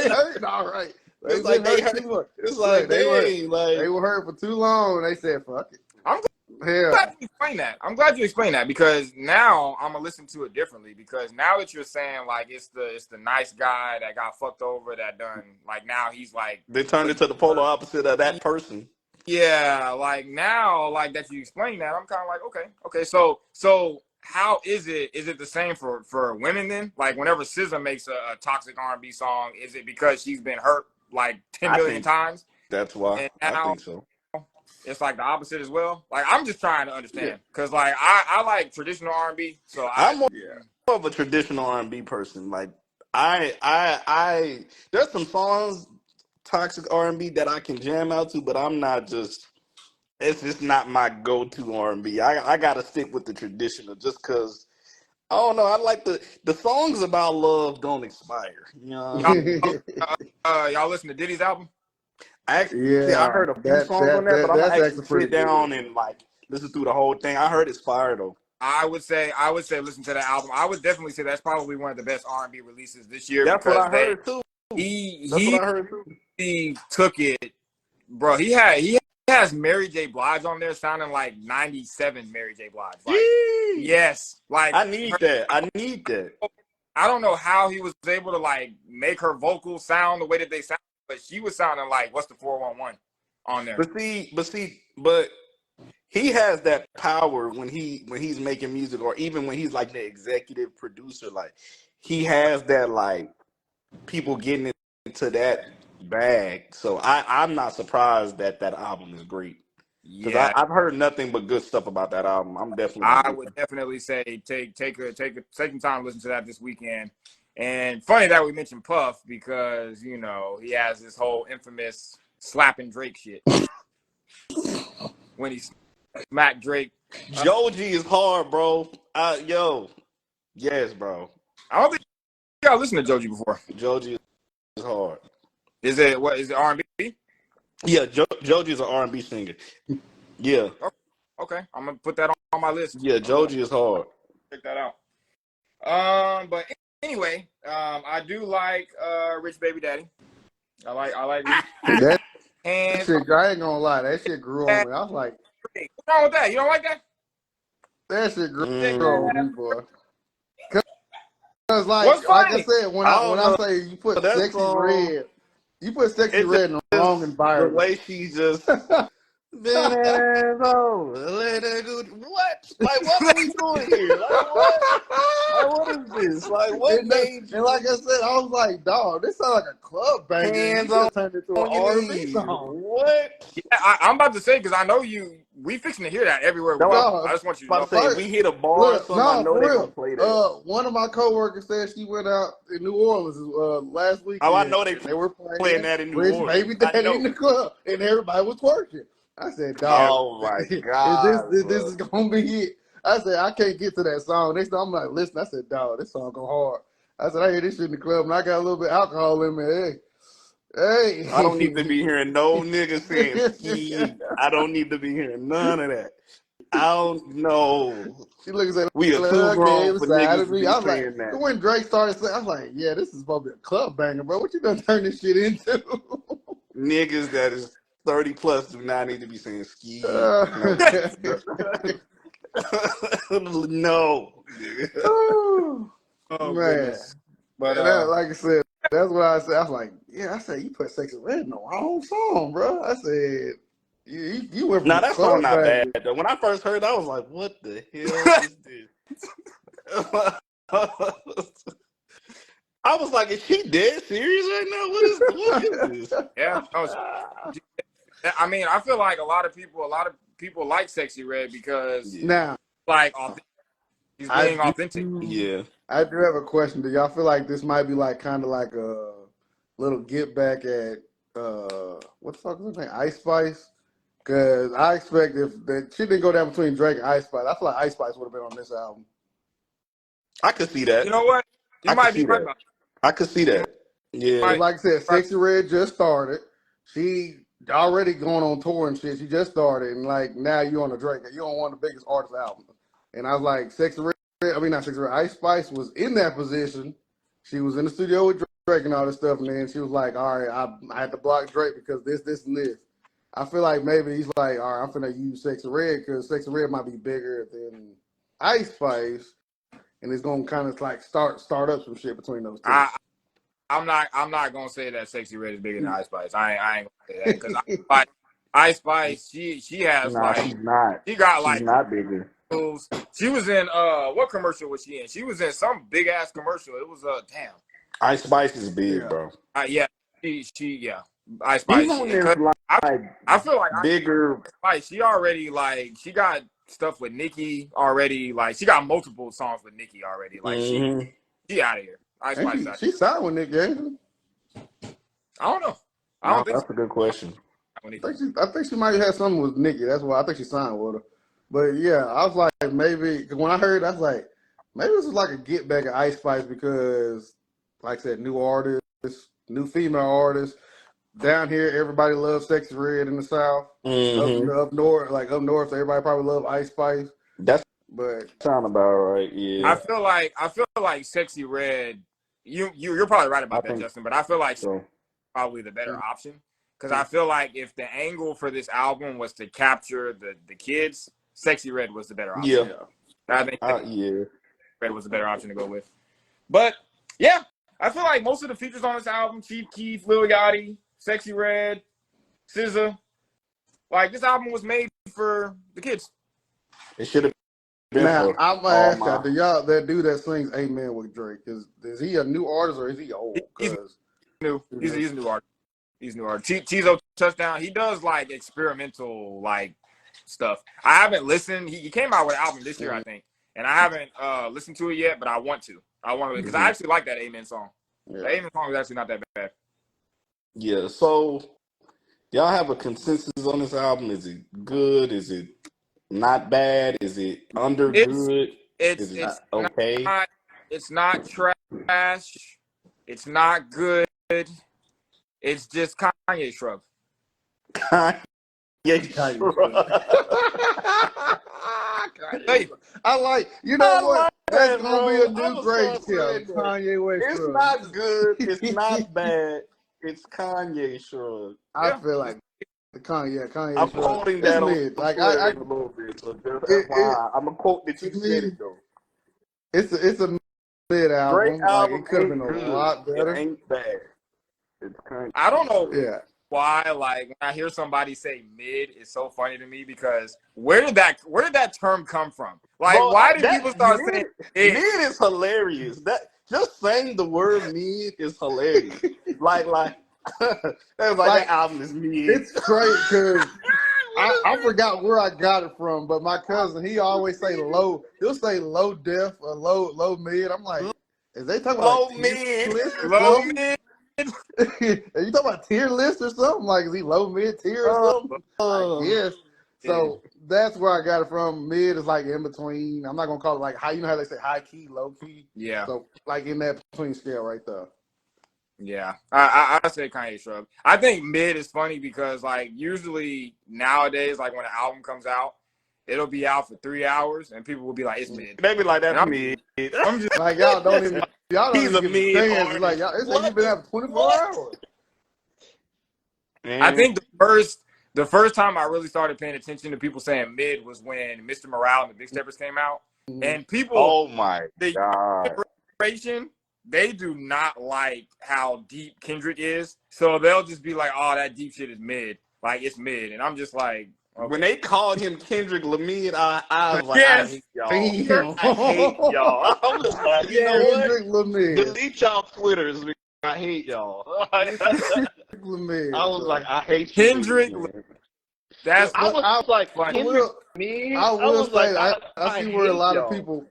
[SPEAKER 4] hurt all right.
[SPEAKER 3] It's like they hurt. It's like they
[SPEAKER 4] were hurt for too long. And they said, "Fuck it."
[SPEAKER 6] I'm glad you explained that. I'm glad you explained that because now I'm gonna listen to it differently. Because now that you're saying like it's the nice guy that got fucked over that done like now he's like
[SPEAKER 3] they turned into the polar opposite of that person.
[SPEAKER 6] Yeah, like now like that you explained that I'm kind of like okay. So how is it? Is it the same for women then? Like whenever SZA makes a toxic R&B song, is it because she's been hurt like 10 million times?
[SPEAKER 3] That's why. And I think so.
[SPEAKER 6] It's like the opposite as well. Like I'm just trying to understand because like I like traditional R&B, so I'm
[SPEAKER 3] more of a traditional R&B person. Like I there's some songs toxic R&B that I can jam out to, but I'm not just. It's just not my go-to R&B. I gotta stick with the traditional just because. I don't know. I like the songs about love don't expire. You know.
[SPEAKER 6] Y'all listen to Diddy's album?
[SPEAKER 3] I heard a few songs on that, but I'm gonna actually sit down and like listen through the whole thing. I heard it's fire though.
[SPEAKER 6] I would say listen to that album. I would definitely say that's probably one of the best R&B releases this year.
[SPEAKER 3] That's what I heard too.
[SPEAKER 6] He took it, bro. He has Mary J. Blige on there sounding like 97 Mary J. Blige. Like, yes. Like
[SPEAKER 3] I need that.
[SPEAKER 6] I don't know how he was able to like make her vocals sound the way that they sound, but she was sounding like what's the 411 on there.
[SPEAKER 3] But he has that power when he's making music or even when he's like the executive producer, like he has that like people getting into that bag. So I'm not surprised that album is great. Because I've heard nothing but good stuff about that album. I
[SPEAKER 6] would definitely say take some time to listen to that this weekend. And funny that we mentioned Puff because you know he has this whole infamous slapping Drake shit. when he smacked Drake.
[SPEAKER 3] Joji is hard, bro. Yes, bro.
[SPEAKER 6] I don't think y'all listened to Joji before.
[SPEAKER 3] Joji is hard.
[SPEAKER 6] Is it R&B?
[SPEAKER 3] Yeah, Joji is an R&B singer. Yeah.
[SPEAKER 6] Okay, I'm gonna put that on my list.
[SPEAKER 3] Yeah, Joji is hard.
[SPEAKER 6] Check that out. But anyway, I do like Rich Baby Daddy. I like
[SPEAKER 4] That
[SPEAKER 6] and
[SPEAKER 4] shit, I ain't gonna lie, that shit grew on me. I was like,
[SPEAKER 6] what's wrong with that? You don't like that?
[SPEAKER 4] that shit grew on me, boy. Cause
[SPEAKER 6] What's
[SPEAKER 4] like I
[SPEAKER 6] funny?
[SPEAKER 4] said, when I say you put
[SPEAKER 3] That
[SPEAKER 4] Sexy
[SPEAKER 3] song-
[SPEAKER 4] Red, you put Sexy
[SPEAKER 3] It's
[SPEAKER 4] Red in the wrong
[SPEAKER 3] The
[SPEAKER 4] environment.
[SPEAKER 3] way she just what? Like, what are we doing here? Like, what? Like, what is this? Like, what
[SPEAKER 4] and
[SPEAKER 3] made you
[SPEAKER 4] like I said, I was like, dog, this sounds like a club banger.
[SPEAKER 3] Hands
[SPEAKER 4] You just turned into an
[SPEAKER 3] on your
[SPEAKER 4] R&B
[SPEAKER 3] knees?
[SPEAKER 4] song.
[SPEAKER 3] What?
[SPEAKER 6] Yeah, I'm about to say because I know we fixing to hear that everywhere we
[SPEAKER 3] No,
[SPEAKER 6] go. I just want you to know.
[SPEAKER 3] I'm about to say, if we hit a bar or
[SPEAKER 4] Look,
[SPEAKER 3] something, I know
[SPEAKER 4] for
[SPEAKER 3] they're
[SPEAKER 4] real.
[SPEAKER 3] gonna play that.
[SPEAKER 4] One of my coworkers said she went out in New Orleans last weekend.
[SPEAKER 3] Oh, I know they
[SPEAKER 4] were
[SPEAKER 3] playing that in New
[SPEAKER 4] Rich
[SPEAKER 3] Orleans.
[SPEAKER 4] Baby
[SPEAKER 3] I
[SPEAKER 4] Daddy
[SPEAKER 3] know.
[SPEAKER 4] in the club, and everybody was twerking. I said, dog,
[SPEAKER 3] Oh my God,
[SPEAKER 4] this is gonna be it. I said, I can't get to that song. Next time I'm like, listen, I said, dog, this song go hard. I said, I hear this shit in the club, and I got a little bit of alcohol in me. Hey.
[SPEAKER 3] I don't need to be hearing no niggas saying ski. I don't need to be hearing none of that. I don't know.
[SPEAKER 4] She looks at
[SPEAKER 3] We are too grown for niggas to be
[SPEAKER 4] I was like,
[SPEAKER 3] saying that.
[SPEAKER 4] when Drake started saying, I was like, yeah, this is supposed to be a club banger, bro. What you done turn this shit into?
[SPEAKER 3] Niggas that is 30 plus do not need to be saying ski. No.
[SPEAKER 6] Oh,
[SPEAKER 4] man.
[SPEAKER 6] goodness. But
[SPEAKER 4] Like I said, that's what I said. I was like, yeah, I said, you put Sexy Red in the wrong song, bro. I said, you went from
[SPEAKER 3] Now that song not
[SPEAKER 4] banger.
[SPEAKER 3] bad though. When I first heard it, I was like, what the hell is this? I was like, is she dead serious right now? What is this?
[SPEAKER 6] yeah, I mean, I feel like a lot of people like Sexy Red because
[SPEAKER 4] Now,
[SPEAKER 6] like he's being authentic.
[SPEAKER 3] Yeah.
[SPEAKER 4] I do have a question. Do y'all feel like this might be like kind of like a little get back at what the fuck is her name? Ice Spice? Because I expect if that shit didn't go down between Drake and Ice Spice, I feel like Ice Spice would have been on this album.
[SPEAKER 3] I could see that.
[SPEAKER 6] You know what? You might be right
[SPEAKER 3] about that. I could see that. Yeah.
[SPEAKER 4] Like I said, Sexy Red just started. She already going on tour and shit. She just started, and like now you on a Drake. You on one of the biggest artist albums. And I was like, not Sexy Red. Ice Spice was in that position. She was in the studio with Drake and all this stuff, and then she was like, all right, I had to block Drake because this, and this. I feel like maybe he's like, all right, I'm finna use Sexy Red because Sexy Red might be bigger than Ice Spice, and it's gonna kind of like start up some shit between those two.
[SPEAKER 6] I'm not gonna say that Sexy Red is bigger than Ice Spice. I ain't gonna say that because Ice Spice she has
[SPEAKER 3] she's not.
[SPEAKER 6] She got
[SPEAKER 3] she's not bigger.
[SPEAKER 6] She was in what commercial was she in? She was in some big ass commercial. It was damn.
[SPEAKER 3] Ice Spice is big, bro.
[SPEAKER 6] Yeah, she Ice Spice. I feel like
[SPEAKER 3] bigger.
[SPEAKER 6] She already she got stuff with Nicki already. Like she got multiple songs with Nicki already. Like she out of here. Ice Spice.
[SPEAKER 4] She signed with Nicki, ain't she?
[SPEAKER 6] I don't know. I don't think
[SPEAKER 3] that's a good question.
[SPEAKER 4] I think she might have something with Nicki. That's why I think she signed with her. But yeah, I was like, maybe when I heard, I was like, maybe this is like a get back at Ice Spice because, like I said, new artists, new female artists. Down here, everybody loves Sexy Red in the South. Up north, everybody probably love Ice Spice.
[SPEAKER 3] That
[SPEAKER 4] sound
[SPEAKER 3] about right. Yeah.
[SPEAKER 6] I feel like Sexy Red. You're probably right about that, Justin. But I feel like probably the better option because I feel like if the angle for this album was to capture the kids, Sexy Red was the better option.
[SPEAKER 3] Yeah.
[SPEAKER 6] I think Red was the better option to go with. But yeah, I feel like most of the features on this album, Chief Keef, Lil Yachty, Sexy Red, SZA, like this album was made for the kids.
[SPEAKER 3] It should have been.
[SPEAKER 4] Now I'm gonna ask y'all, do y'all that dude that sings Amen with Drake, is he a new artist or is he old?
[SPEAKER 6] He's new. He's a new artist. He's a new artist. Tizo Touchdown. He does like experimental like stuff. I haven't listened. He came out with an album this year, I think, and I haven't listened to it yet, but I want to because I actually like that Amen song. The Amen song is actually not that bad.
[SPEAKER 3] Yeah. So Y'all have a consensus on this album? Is it good? Is it not bad? Is it under
[SPEAKER 6] It's
[SPEAKER 3] good?
[SPEAKER 6] it's
[SPEAKER 3] Is it
[SPEAKER 6] it's
[SPEAKER 3] okay?
[SPEAKER 6] not it's not trash. It's not good. It's just Kanye shrug.
[SPEAKER 3] Kanye
[SPEAKER 4] Kanye
[SPEAKER 3] Shrug.
[SPEAKER 6] Hey,
[SPEAKER 4] I like, you know
[SPEAKER 3] I
[SPEAKER 4] what?
[SPEAKER 3] like
[SPEAKER 4] That's
[SPEAKER 3] that,
[SPEAKER 4] gonna be
[SPEAKER 3] bro.
[SPEAKER 4] a
[SPEAKER 3] I'm
[SPEAKER 4] new
[SPEAKER 3] gonna
[SPEAKER 4] grade
[SPEAKER 3] start
[SPEAKER 4] scale.
[SPEAKER 3] saying that.
[SPEAKER 4] Kanye West
[SPEAKER 3] It's
[SPEAKER 4] Shrug.
[SPEAKER 3] not good. It's not bad. It's Kanye Shrug.
[SPEAKER 4] I
[SPEAKER 6] yeah.
[SPEAKER 4] feel like the Kanye
[SPEAKER 3] I'm
[SPEAKER 4] Shrug.
[SPEAKER 3] quoting
[SPEAKER 4] It's
[SPEAKER 3] that on
[SPEAKER 4] mid. Like
[SPEAKER 3] Twitter in a little bit. So just
[SPEAKER 4] it
[SPEAKER 3] FYI, I'm gonna quote that
[SPEAKER 4] to
[SPEAKER 3] you said
[SPEAKER 4] me,
[SPEAKER 3] it though.
[SPEAKER 4] it's a mid
[SPEAKER 3] Drake
[SPEAKER 4] album. Like
[SPEAKER 3] album
[SPEAKER 4] it could have been
[SPEAKER 3] ain't
[SPEAKER 4] a
[SPEAKER 3] good.
[SPEAKER 4] lot
[SPEAKER 3] It
[SPEAKER 4] better.
[SPEAKER 3] ain't bad. It's Kanye
[SPEAKER 6] I don't know
[SPEAKER 3] Shrug.
[SPEAKER 4] Yeah.
[SPEAKER 6] why. Like when I hear somebody say mid, it's so funny to me because where did that term come from? Like,
[SPEAKER 3] Bro,
[SPEAKER 6] why did
[SPEAKER 3] that
[SPEAKER 6] people start saying mid?
[SPEAKER 3] mid is hilarious. That just saying the word mid is hilarious. like that was like
[SPEAKER 4] Like
[SPEAKER 3] that album is mid.
[SPEAKER 4] it's great because
[SPEAKER 3] What
[SPEAKER 4] I
[SPEAKER 3] is
[SPEAKER 4] forgot where I got it from, but my cousin, he always say low. He'll say low def or low mid. I'm like,
[SPEAKER 3] it?
[SPEAKER 4] is they talking about
[SPEAKER 3] Low
[SPEAKER 4] a tier
[SPEAKER 3] mid.
[SPEAKER 4] list or
[SPEAKER 6] Low
[SPEAKER 4] something?
[SPEAKER 6] mid.
[SPEAKER 4] Are you talking about tier list or something? Like, is he low mid tier or
[SPEAKER 3] Uh,
[SPEAKER 4] something? I guess.
[SPEAKER 6] Yeah.
[SPEAKER 4] So that's where I got it from. Mid is like in between. I'm not gonna call it like high. You know how they say high key, low key.
[SPEAKER 6] Yeah.
[SPEAKER 4] So like in that between scale right there.
[SPEAKER 6] Yeah, I say Kanye shrug. I think mid is funny because like usually nowadays, like when an album comes out, it'll be out for 3 hours and people will be like, it's mid.
[SPEAKER 3] they be like
[SPEAKER 6] And
[SPEAKER 3] that's mid.
[SPEAKER 6] I'm just
[SPEAKER 4] Like y'all don't even
[SPEAKER 3] He's a
[SPEAKER 4] give a
[SPEAKER 3] mid
[SPEAKER 4] chance. It's like
[SPEAKER 3] artist.
[SPEAKER 4] y'all. It's like
[SPEAKER 3] What?
[SPEAKER 4] you've been out 24
[SPEAKER 3] What?
[SPEAKER 4] hours.
[SPEAKER 6] I
[SPEAKER 3] Man,
[SPEAKER 6] think the first time I really started paying attention to people saying mid was when Mr. Morale and the Big Steppers came out. And people,
[SPEAKER 3] oh my
[SPEAKER 6] the
[SPEAKER 3] god.
[SPEAKER 6] generation, they do not like how deep Kendrick is. So they'll just be like, oh, that deep shit is mid. Like, it's mid. And I'm just like, okay.
[SPEAKER 3] When they called him Kendrick Lamid, I was like,
[SPEAKER 6] Yes.
[SPEAKER 3] I hate y'all.
[SPEAKER 4] Damn.
[SPEAKER 3] I hate y'all. I'm just like, you know what?
[SPEAKER 4] Kendrick Lamar.
[SPEAKER 3] Delete y'all Twitters. Because I hate y'all. I was like, I hate you.
[SPEAKER 6] Kendrick,
[SPEAKER 3] Man.
[SPEAKER 6] that's
[SPEAKER 3] I was like,
[SPEAKER 6] like,
[SPEAKER 3] Kendrick
[SPEAKER 4] will,
[SPEAKER 3] Lamid.
[SPEAKER 4] I will
[SPEAKER 3] was
[SPEAKER 4] say
[SPEAKER 3] like,
[SPEAKER 4] I see where a
[SPEAKER 3] hate
[SPEAKER 4] lot of
[SPEAKER 3] y'all.
[SPEAKER 4] people.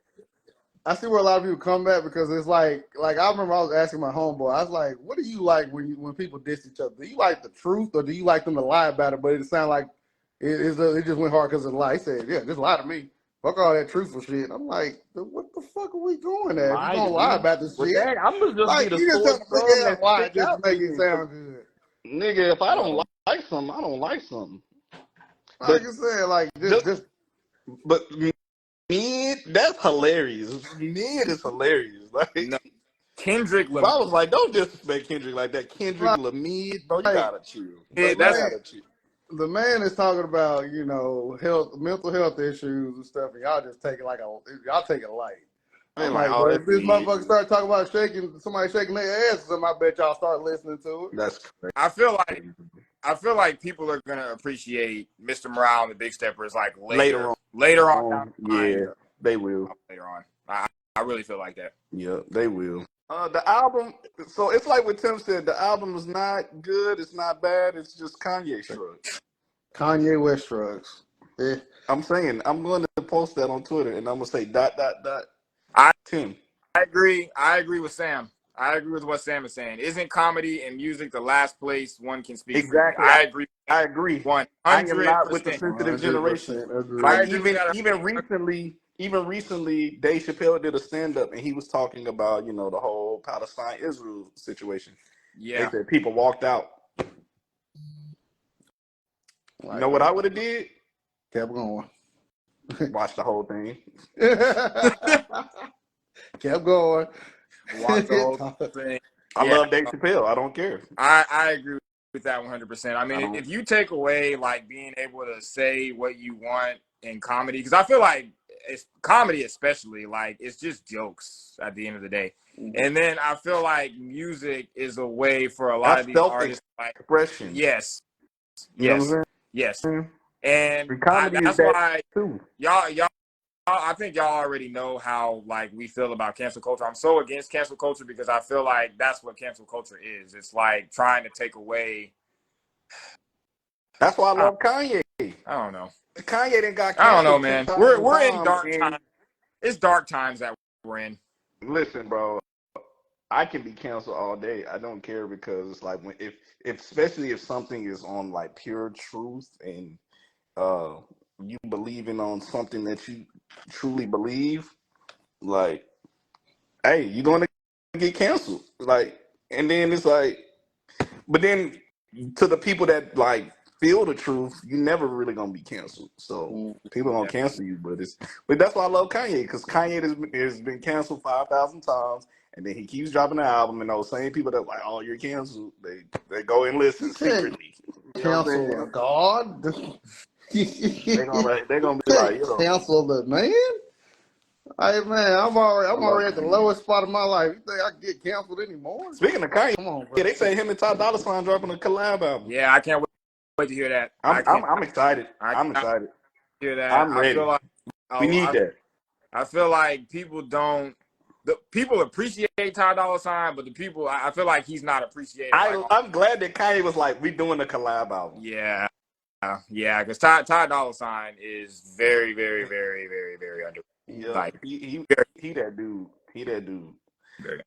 [SPEAKER 4] I see where a lot of people come back because it's like I remember I was asking my homeboy. I was like, "What do you like when people diss each other? Do you like the truth or do you like them to lie about it?" But it sounded like it just went hard because of the lie. He said, "Yeah, just lie to me. Fuck all that truthful shit." I'm like, "What the fuck are we going at? If you gonna lie about this shit,
[SPEAKER 3] I'm gonna just
[SPEAKER 4] like
[SPEAKER 3] be the
[SPEAKER 4] you just
[SPEAKER 3] sore
[SPEAKER 4] tell a
[SPEAKER 3] thumb
[SPEAKER 4] big ass
[SPEAKER 3] that
[SPEAKER 4] lie
[SPEAKER 3] stick
[SPEAKER 4] just to
[SPEAKER 3] out
[SPEAKER 4] make
[SPEAKER 3] to
[SPEAKER 4] it
[SPEAKER 3] me.
[SPEAKER 4] sound good."
[SPEAKER 3] Nigga, if I don't
[SPEAKER 6] bro.
[SPEAKER 3] like something, I don't like something.
[SPEAKER 4] Like
[SPEAKER 3] But
[SPEAKER 4] I said, like just
[SPEAKER 3] but mid, that's hilarious. Mid is hilarious. Like,
[SPEAKER 6] No, Kendrick
[SPEAKER 3] but I
[SPEAKER 6] Lamar.
[SPEAKER 3] was like, don't disrespect Kendrick like that. Kendrick Lamid, bro, you
[SPEAKER 4] like
[SPEAKER 3] gotta chill.
[SPEAKER 4] the
[SPEAKER 3] Bro, you
[SPEAKER 6] That's
[SPEAKER 4] man.
[SPEAKER 3] gotta chill.
[SPEAKER 4] The man is talking about, mental health issues and stuff, and y'all just take it y'all take it light. I'm
[SPEAKER 3] I'm like,
[SPEAKER 4] like,
[SPEAKER 3] oh,
[SPEAKER 4] but
[SPEAKER 3] that's
[SPEAKER 4] if this
[SPEAKER 3] mid.
[SPEAKER 4] motherfucker start talking about somebody shaking their ass, I bet y'all start listening to it.
[SPEAKER 3] That's crazy.
[SPEAKER 6] I feel like people are gonna appreciate Mr. Morale and the Big Steppers like later on down the line.
[SPEAKER 3] Yeah, they will.
[SPEAKER 6] Later on. I really feel like that.
[SPEAKER 3] Yeah, they will. The album, so it's like what Tim said, the album is not good, it's not bad, it's just Kanye shrug.
[SPEAKER 4] Kanye West shrugs. Yeah.
[SPEAKER 3] I'm saying, I'm going to post that on Twitter and I'm going to say ...
[SPEAKER 6] I
[SPEAKER 3] Tim.
[SPEAKER 6] I agree with Sam. I agree with what Sam is saying. Isn't comedy and music the last place one can speak freely?
[SPEAKER 3] Exactly.
[SPEAKER 6] I agree.
[SPEAKER 3] I agree.
[SPEAKER 6] 100%.
[SPEAKER 3] I am not with the sensitive
[SPEAKER 4] 100%
[SPEAKER 3] generation.
[SPEAKER 4] agree.
[SPEAKER 3] Like
[SPEAKER 6] I agree with that.
[SPEAKER 3] even recently, Dave Chappelle did a stand up and he was talking about the whole Palestine Israel situation.
[SPEAKER 6] Yeah.
[SPEAKER 3] They said people walked out.
[SPEAKER 4] Like,
[SPEAKER 3] You know what I would have did?
[SPEAKER 4] kept going.
[SPEAKER 3] Watch the whole thing.
[SPEAKER 4] Kept going.
[SPEAKER 6] Watch the whole thing.
[SPEAKER 3] I
[SPEAKER 6] Yeah.
[SPEAKER 3] love Dave Chappelle. I don't care.
[SPEAKER 6] I agree with that 100%. I mean, if you take away like being able to say what you want in comedy, because I feel like it's comedy, especially like it's just jokes at the end of the day. And then I feel like music is a way for a lot
[SPEAKER 3] That's
[SPEAKER 6] of these artists, like
[SPEAKER 3] expression.
[SPEAKER 6] yes,
[SPEAKER 3] You know what I'm
[SPEAKER 6] yes,
[SPEAKER 3] saying?
[SPEAKER 6] and
[SPEAKER 3] Comedy
[SPEAKER 6] that's
[SPEAKER 3] is that
[SPEAKER 6] why
[SPEAKER 3] too.
[SPEAKER 6] y'all. I think y'all already know how like we feel about cancel culture. I'm so against cancel culture because I feel like that's what cancel culture is. It's like trying to take away.
[SPEAKER 3] That's why I love Kanye.
[SPEAKER 6] I don't know.
[SPEAKER 3] Kanye didn't got canceled.
[SPEAKER 6] I don't know, man.
[SPEAKER 3] 10,000
[SPEAKER 6] We're in
[SPEAKER 3] times
[SPEAKER 6] dark times. It's dark times that we're in.
[SPEAKER 3] Listen, bro. I can be canceled all day. I don't care because it's like if especially if something is on like pure truth and you believing on something that you truly believe, like, hey, you're gonna get canceled. Like, and then it's like, but then to the people that like feel the truth, you never really gonna be canceled. So people gonna cancel you, but that's why I love Kanye, because Kanye has been canceled 5,000 times, and then he keeps dropping the album, and those same people that like, oh, you're canceled, they go and listen secretly.
[SPEAKER 4] Cancel a god.
[SPEAKER 3] They're gonna be like, yo,
[SPEAKER 4] cancel the man. Hey man, I'm already at the lowest spot of my life. You think I can get canceled anymore?
[SPEAKER 3] Speaking of Kanye,
[SPEAKER 4] Come on, bro.
[SPEAKER 3] yeah, they say him and Ty Dolla $ign dropping a collab album.
[SPEAKER 6] Yeah, I can't wait to hear that.
[SPEAKER 3] I'm excited. I'm excited.
[SPEAKER 6] Hear that.
[SPEAKER 3] I'm ready.
[SPEAKER 6] I feel like
[SPEAKER 3] we need that.
[SPEAKER 6] I feel like people appreciate Ty Dolla $ign, but the people, I feel like he's not appreciated.
[SPEAKER 3] I'm glad that Kanye was like, we doing a collab album.
[SPEAKER 6] Yeah, because Ty Dolla $ign is very, very, very, very, very underrated.
[SPEAKER 3] Yeah,
[SPEAKER 6] like,
[SPEAKER 3] he that dude. He that dude.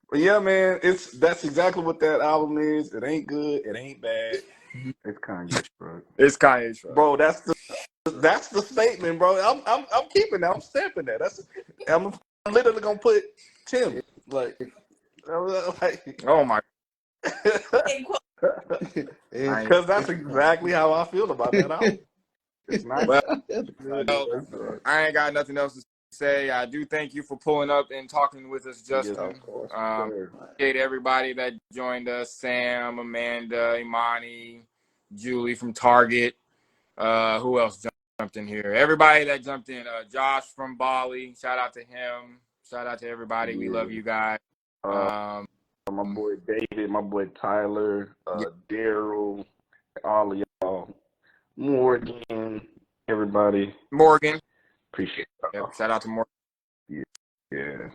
[SPEAKER 3] But yeah, man, that's exactly what that album is. It ain't good. It ain't bad. It's Kanye, bro.
[SPEAKER 6] It's Kanye,
[SPEAKER 3] bro. That's the statement, bro. I'm keeping that. I'm stamping that. I'm literally gonna put Tim like
[SPEAKER 6] oh my.
[SPEAKER 3] Because that's exactly how I feel about that album. It's nice.
[SPEAKER 6] Well, I ain't got nothing else to say. I do thank you for pulling up and talking with us, Justin.
[SPEAKER 3] Yes, of course.
[SPEAKER 6] Appreciate everybody that joined us: Sam, Amanda, Imani, Julie from Target. Who else jumped in here? Everybody that jumped in. Josh from Bali. Shout out to him. Shout out to everybody. We love you guys.
[SPEAKER 3] My boy David, my boy Tyler, Daryl, all of y'all, Morgan, everybody.
[SPEAKER 6] Morgan.
[SPEAKER 3] Appreciate it.
[SPEAKER 6] Yep, shout out to Morgan.
[SPEAKER 3] Yeah.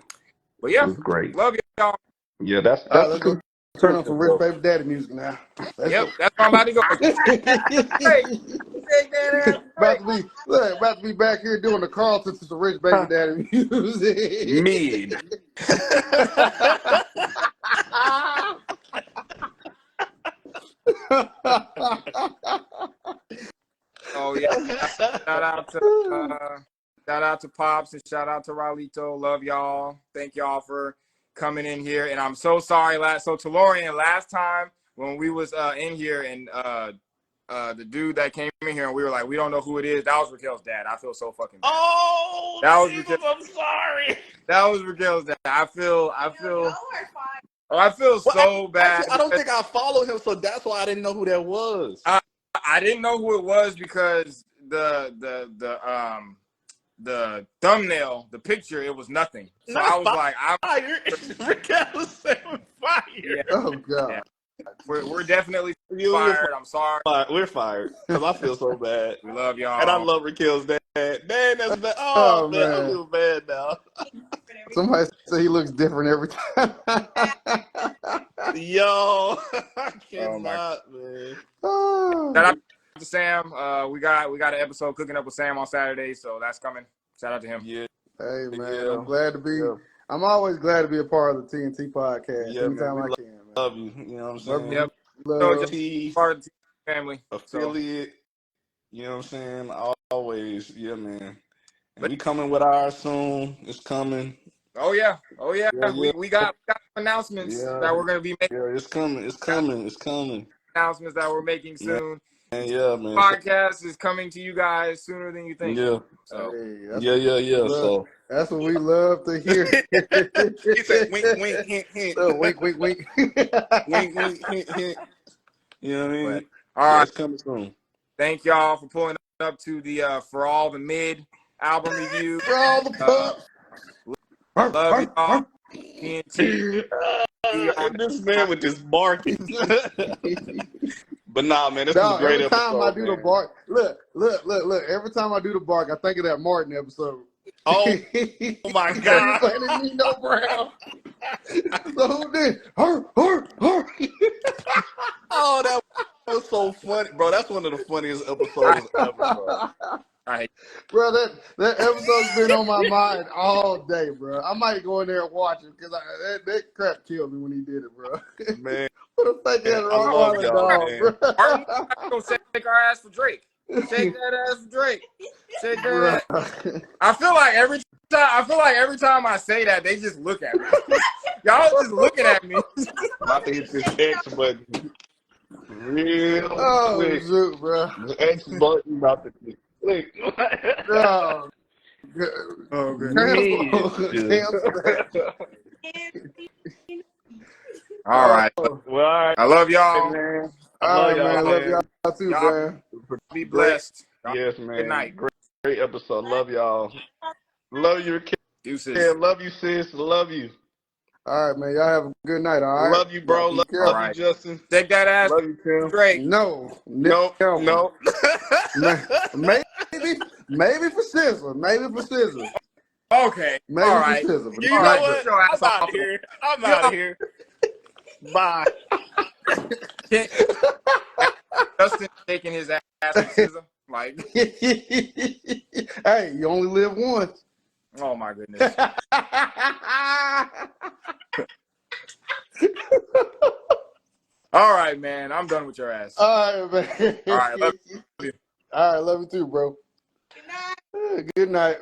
[SPEAKER 6] But yeah,
[SPEAKER 3] it was great.
[SPEAKER 6] Love y'all.
[SPEAKER 3] Yeah, that's
[SPEAKER 4] let's go turn on some Rich Baby Daddy music now.
[SPEAKER 6] Yep, that's where I'm about to go.
[SPEAKER 4] About to be back here doing the Carlton to the Rich Baby Daddy music.
[SPEAKER 3] Mid.
[SPEAKER 6] Oh yeah! Shout out to Pops and shout out to Raulito. Love y'all. Thank y'all for coming in here. And I'm so sorry. So Tellurian, last time when we was in here and the dude that came in here and we were like, we don't know who it is. That was Raquel's dad. I feel so fucking bad.
[SPEAKER 3] Oh,
[SPEAKER 6] that was
[SPEAKER 3] Jesus, I'm sorry.
[SPEAKER 6] That was Raquel's dad. I feel so bad.
[SPEAKER 3] Actually, I don't think I follow him, so that's why I didn't know who that was.
[SPEAKER 6] I didn't know who it was because the thumbnail, the picture, it was nothing. So I was like,
[SPEAKER 3] Raquel was saying fire.
[SPEAKER 6] Yeah.
[SPEAKER 4] Oh God.
[SPEAKER 6] Yeah. We're definitely fired. I'm sorry.
[SPEAKER 3] We're fired because I feel so bad.
[SPEAKER 6] We love y'all.
[SPEAKER 3] And I love Raquel's dad. Man, that's bad. Oh, man, I feel bad now.
[SPEAKER 4] Somebody say he looks different every time.
[SPEAKER 3] Yo, I cannot, man.
[SPEAKER 6] Shout out to Sam. We got an episode cooking up with Sam on Saturday, so that's coming. Shout out to him.
[SPEAKER 3] Yeah.
[SPEAKER 4] Hey man, I'm glad to be. I'm always glad to be a part of the TNT podcast.
[SPEAKER 3] Yeah,
[SPEAKER 4] anytime
[SPEAKER 3] man,
[SPEAKER 4] I can. Man.
[SPEAKER 3] Love you. You know what I'm saying?
[SPEAKER 6] Yep.
[SPEAKER 4] Love
[SPEAKER 6] just part of the family.
[SPEAKER 3] Affiliate. You know what I'm saying? Always. Yeah, man. And we coming with ours soon. It's coming.
[SPEAKER 6] Oh yeah. We got announcements that we're gonna be making.
[SPEAKER 3] Yeah, it's coming. It's coming.
[SPEAKER 6] Announcements that we're making soon.
[SPEAKER 3] Yeah, man.
[SPEAKER 6] Podcast is coming to you guys sooner than you think.
[SPEAKER 3] Yeah.
[SPEAKER 6] So
[SPEAKER 3] Yeah.
[SPEAKER 4] So that's what we love to hear.
[SPEAKER 3] He said wink, wink, hint, hint.
[SPEAKER 4] Wink, wink, wink.
[SPEAKER 3] Wink, wink, hint, hint. You know what I mean?
[SPEAKER 6] All right.
[SPEAKER 3] It's coming soon.
[SPEAKER 6] Thank y'all for pulling up to the For All the Mid album review.
[SPEAKER 4] For all the pups.
[SPEAKER 6] Love y'all. TNT.
[SPEAKER 3] This man with just barking. But nah, man, this is a great
[SPEAKER 4] episode. Every time I do
[SPEAKER 3] man.
[SPEAKER 4] the bark, look. Every time I do the bark, I think of that Martin episode.
[SPEAKER 3] Oh my God.
[SPEAKER 4] Nino Brown. So then,
[SPEAKER 3] Oh, that was so funny, bro. That's one of the funniest episodes ever, bro.
[SPEAKER 6] I hate
[SPEAKER 4] Bro, that episode's been on my mind all day, bro. I might go in there and watch it because that crap killed me when he did it, bro.
[SPEAKER 3] Man,
[SPEAKER 4] What a fake ass
[SPEAKER 3] I love
[SPEAKER 4] Rottweiler
[SPEAKER 3] y'all,
[SPEAKER 4] dog,
[SPEAKER 3] man.
[SPEAKER 4] bro.
[SPEAKER 6] Martin, gonna shake our ass for Drake. Shake that ass for Drake. Shake that ass.
[SPEAKER 4] Bro.
[SPEAKER 6] I feel like every time I say that, they just look at me. Y'all just looking at me.
[SPEAKER 3] About to hit this X button real
[SPEAKER 4] Oh,
[SPEAKER 3] quick.
[SPEAKER 4] shoot, bro.
[SPEAKER 3] The X button about to be click.
[SPEAKER 4] Oh,
[SPEAKER 6] Oh, good.
[SPEAKER 4] cancel. Cancel that.
[SPEAKER 6] All right.
[SPEAKER 4] Oh,
[SPEAKER 3] Well, all right,
[SPEAKER 6] I love y'all.
[SPEAKER 3] man. I
[SPEAKER 4] all
[SPEAKER 3] love
[SPEAKER 4] right,
[SPEAKER 3] y'all,
[SPEAKER 4] man. Love
[SPEAKER 3] man.
[SPEAKER 4] y'all too,
[SPEAKER 6] Y'all
[SPEAKER 4] man.
[SPEAKER 6] be blessed.
[SPEAKER 3] Yes, man.
[SPEAKER 6] Good night.
[SPEAKER 3] Great episode. Love y'all. Love you, kid.
[SPEAKER 6] Deuces.
[SPEAKER 3] Love you, sis. Love you.
[SPEAKER 4] All right, man. Y'all have a good night, all right?
[SPEAKER 3] Love you, bro.
[SPEAKER 4] Y'all be
[SPEAKER 3] Love
[SPEAKER 4] careful.
[SPEAKER 6] All right.
[SPEAKER 3] you, Justin.
[SPEAKER 6] Shake that ass
[SPEAKER 3] Love you, Tim.
[SPEAKER 6] Drake.
[SPEAKER 4] No.
[SPEAKER 3] Nope.
[SPEAKER 4] Never.
[SPEAKER 3] Nope.
[SPEAKER 4] Maybe for scissor. Maybe for scissor.
[SPEAKER 6] Okay.
[SPEAKER 4] Maybe
[SPEAKER 6] All
[SPEAKER 4] for
[SPEAKER 6] right.
[SPEAKER 4] scissor. But
[SPEAKER 6] You
[SPEAKER 3] All
[SPEAKER 6] know
[SPEAKER 3] right,
[SPEAKER 6] what?
[SPEAKER 3] get
[SPEAKER 6] Your ass
[SPEAKER 3] I'm out
[SPEAKER 6] off.
[SPEAKER 3] of here. I'm
[SPEAKER 6] Get
[SPEAKER 3] out
[SPEAKER 6] off.
[SPEAKER 3] of here. Bye.
[SPEAKER 6] Justin shaking his ass for scissor. Like,
[SPEAKER 4] Hey, you only live once.
[SPEAKER 6] oh my goodness. All right, man. I'm done with your ass.
[SPEAKER 4] All right, man.
[SPEAKER 6] All right. Love you.
[SPEAKER 4] All right, love you too, bro.
[SPEAKER 5] Good night.
[SPEAKER 4] Good night.